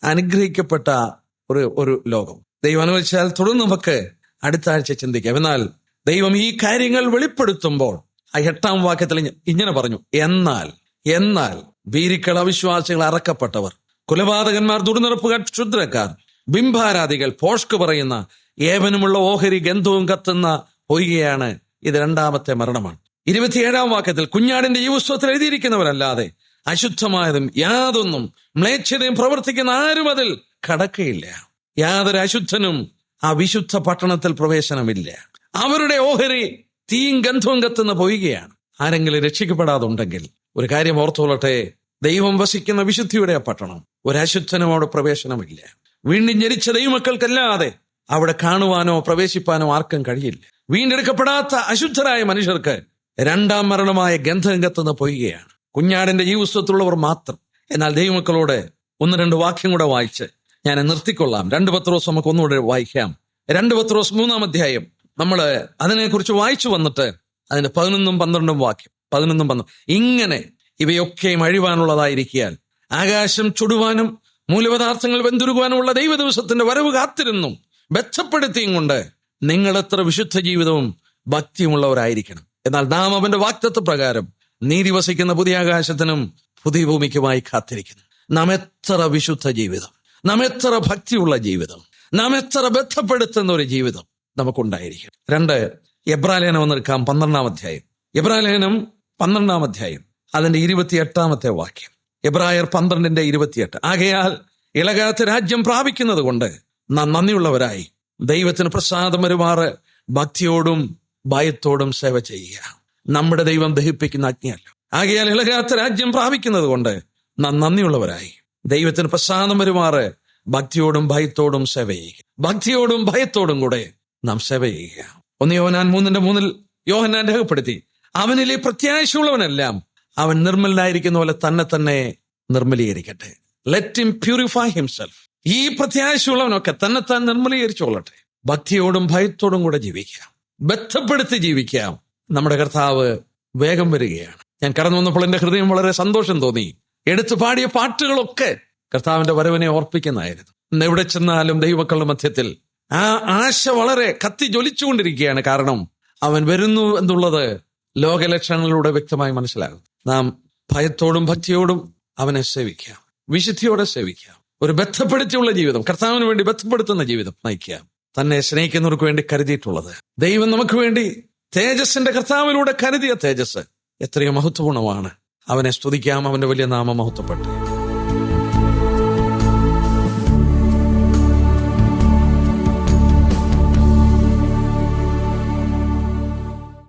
അനുഗ്രഹിക്കപ്പെട്ട ഒരു ലോകം. ദൈവം അനുവദിച്ചാൽ തുടർന്ന് നമുക്ക് അടുത്ത ആഴ്ച ചിന്തിക്കാം. എന്നാൽ ദൈവം ഈ കാര്യങ്ങൾ വെളിപ്പെടുത്തുമ്പോൾ ആ 8-ാം വാക്യത്തിൽ ഇങ്ങനെ പറഞ്ഞു, എന്നാൽ ഭീരുക്കൾ, അവിശ്വാസികൾ, അറക്കപ്പെട്ടവർ, കുലപാതകന്മാർ, ദുർനടപ്പുകാർ, ക്ഷുദ്രക്കാർ, ബിംബാരാധികൾ, പോഷ്ക് പറയുന്ന ഏവനുമുള്ള ഓഹരി ഗന്ധവും കത്തുന്ന പൊയ്കയാണ്. ഇത് 2ാമത്തെ മരണമാണ്. 27-ാം വാക്യത്തിൽ കുഞ്ഞാടിന്റെ ഈ പുസ്തകത്തിൽ എഴുതിയിരിക്കുന്നവരല്ലാതെ അശുദ്ധമായതും യാതൊന്നും മ്ലേച്ഛതയും പ്രവർത്തിക്കുന്ന ആരും അതിൽ കടക്കയില്ല. യാതൊരു അശുദ്ധനും ആ വിശുദ്ധ പട്ടണത്തിൽ പ്രവേശനമില്ല. അവരുടെ ഓഹരി തീയും ഗന്ധവും കത്തുന്ന പൊയ്കയാണ്. ആരെങ്കിലും രക്ഷിക്കപ്പെടാതുണ്ടെങ്കിൽ ഒരു കാര്യം ഓർത്തോളട്ടെ, ദൈവം വസിക്കുന്ന വിശുദ്ധിയുടെ ആ പട്ടണം, ഒരു അശുദ്ധനും അവിടെ പ്രവേശനമില്ല. വീണ്ടും ജനിച്ച ദൈവമക്കൾക്കല്ലാതെ അവിടെ കാണുവാനോ പ്രവേശിപ്പാനോ ആർക്കും കഴിയില്ല. വീണ്ടെടുക്കപ്പെടാത്ത അശുദ്ധരായ മനുഷ്യർക്ക് 2ാം മരണമായ ഗന്ധം കത്തുന്ന പൊയ്കയാണ്. കുഞ്ഞാടിന്റെ ഈ പുസ്തകത്തിലുള്ളവർ മാത്രം. എന്നാൽ ദൈവമക്കളോട് 1-2 വാക്യം കൂടെ വായിച്ച് ഞാൻ നിർത്തിക്കൊള്ളാം. 2 പത്രോസ് നമുക്ക് ഒന്നുകൂടെ വായിക്കാം. 2 പത്രോസ് 3-ാം അധ്യായം നമ്മൾ അതിനെക്കുറിച്ച് വായിച്ചു വന്നിട്ട് അതിന്റെ 11-12 വാക്യം. 11-12 ഇങ്ങനെ ഇവയൊക്കെയും അഴിവാനുള്ളതായിരിക്കാൻ ആകാശം ചുടുവാനും മൂലപദാർത്ഥങ്ങൾ വെന്തുരുകുവാനുമുള്ള ദൈവ ദിവസത്തിന്റെ വരവ് കാത്തിരുന്നും ബന്ധപ്പെടുത്തിയും കൊണ്ട് നിങ്ങൾ എത്ര വിശുദ്ധ ജീവിതവും ഭക്തിയുമുള്ളവരായിരിക്കണം. എന്നാൽ നാം അവന്റെ വാഗ്ദത്ത പ്രകാരം നീതി വസിക്കുന്ന പുതിയ ആകാശത്തിനും പുതിയ ഭൂമിക്കുമായി കാത്തിരിക്കുന്നു. നാം എത്ര വിശുദ്ധ ജീവിതം, നാം എത്ര ഭക്തിയുള്ള ജീവിതം, നാം എത്ര ബന്ധപ്പെടുത്തുന്ന ഒരു ജീവിതം നമുക്കുണ്ടായിരിക്കും. 2 എബ്രായലേഖനം വന്നെടുക്കാം. 12-ാം അധ്യായം. എബ്രായലേഖനം 12-ാം അധ്യായം അതിന്റെ 28-ാമത്തെ വാക്യം. എബ്രായർ 12:28. ആകയാൽ ഇളകാത്ത രാജ്യം പ്രാപിക്കുന്നത് കൊണ്ട് നാം നന്ദിയുള്ളവരായി ദൈവത്തിന് പ്രസാദം വരുമാറ് ഭക്തിയോടും ഭയത്തോടും സേവ ചെയ്യുക. നമ്മുടെ ദൈവം ദഹിപ്പിക്കുന്ന അഗ്നിയല്ലോ. ആകയാൽ ഇളകാത്ത രാജ്യം പ്രാപിക്കുന്നത് കൊണ്ട് നാം നന്ദിയുള്ളവരായി ദൈവത്തിന് പ്രസാദം വരുമാറ് ഭക്തിയോടും ഭയത്തോടും സേവ ചെയ്യുക. ഭക്തിയോടും ഭയത്തോടും കൂടെ നാം സേവ ചെയ്യുക. 1 യോഹന്നാൻ 3:3 യോഹന്നാൻ രേഖപ്പെടുത്തി, അവനിലെ പ്രത്യാശയുള്ളവനെല്ലാം അവൻ നിർമ്മലനായിരിക്കുന്ന പോലെ തന്നെ നിർമ്മലീകരിക്കട്ടെ. Let him purify himself. ഈ പ്രത്യാശയുള്ളവനൊക്കെ തന്നെത്താൻ നിർമ്മലീകരിച്ചോളട്ടെ. ഭക്തിയോടും ഭയത്തോടും കൂടെ ജീവിക്കാം, ബന്ധപ്പെടുത്തി ജീവിക്കാം. നമ്മുടെ കർത്താവ് വേഗം വരികയാണ്. ഞാൻ കടന്നു വന്നപ്പോൾ എന്റെ ഹൃദയം വളരെ സന്തോഷം തോന്നി. എടുത്തു പാടിയ പാട്ടുകളൊക്കെ കർത്താവിന്റെ വരവിനെ ഓർപ്പിക്കുന്നതായിരുന്നു. ഇന്ന് എവിടെ ചെന്നാലും ദൈവമക്കളുടെ മധ്യത്തിൽ ആ ആശ വളരെ കത്തി ജ്വലിച്ചുകൊണ്ടിരിക്കുകയാണ്. കാരണം അവൻ വരുന്നു എന്നുള്ളത് ലോകലക്ഷണങ്ങളിലൂടെ വ്യക്തമായി മനസ്സിലാകും. നാം ഭയത്തോടും ഭക്തിയോടും അവനെ സേവിക്കാം, വിശുദ്ധിയോടെ സേവിക്കാം. ഒരു ബന്ധപ്പെടുത്തിയുള്ള ജീവിതം, കർത്താവിന് വേണ്ടി ബന്ധപ്പെടുത്തുന്ന ജീവിതം നയിക്കാം. തന്നെ സ്നേഹിക്കുന്നവർക്ക് വേണ്ടി കരുതിയിട്ടുള്ളത് ദൈവം നമുക്ക് വേണ്ടി തേജസ്സിന്റെ കർത്താവിലൂടെ കരുതിയ തേജസ് എത്രയോ മഹത്വപൂർണമാണ്. അവനെ സ്തുതിക്കാം, അവന്റെ വലിയ നാമം മഹത്വപ്പെട്ടെ.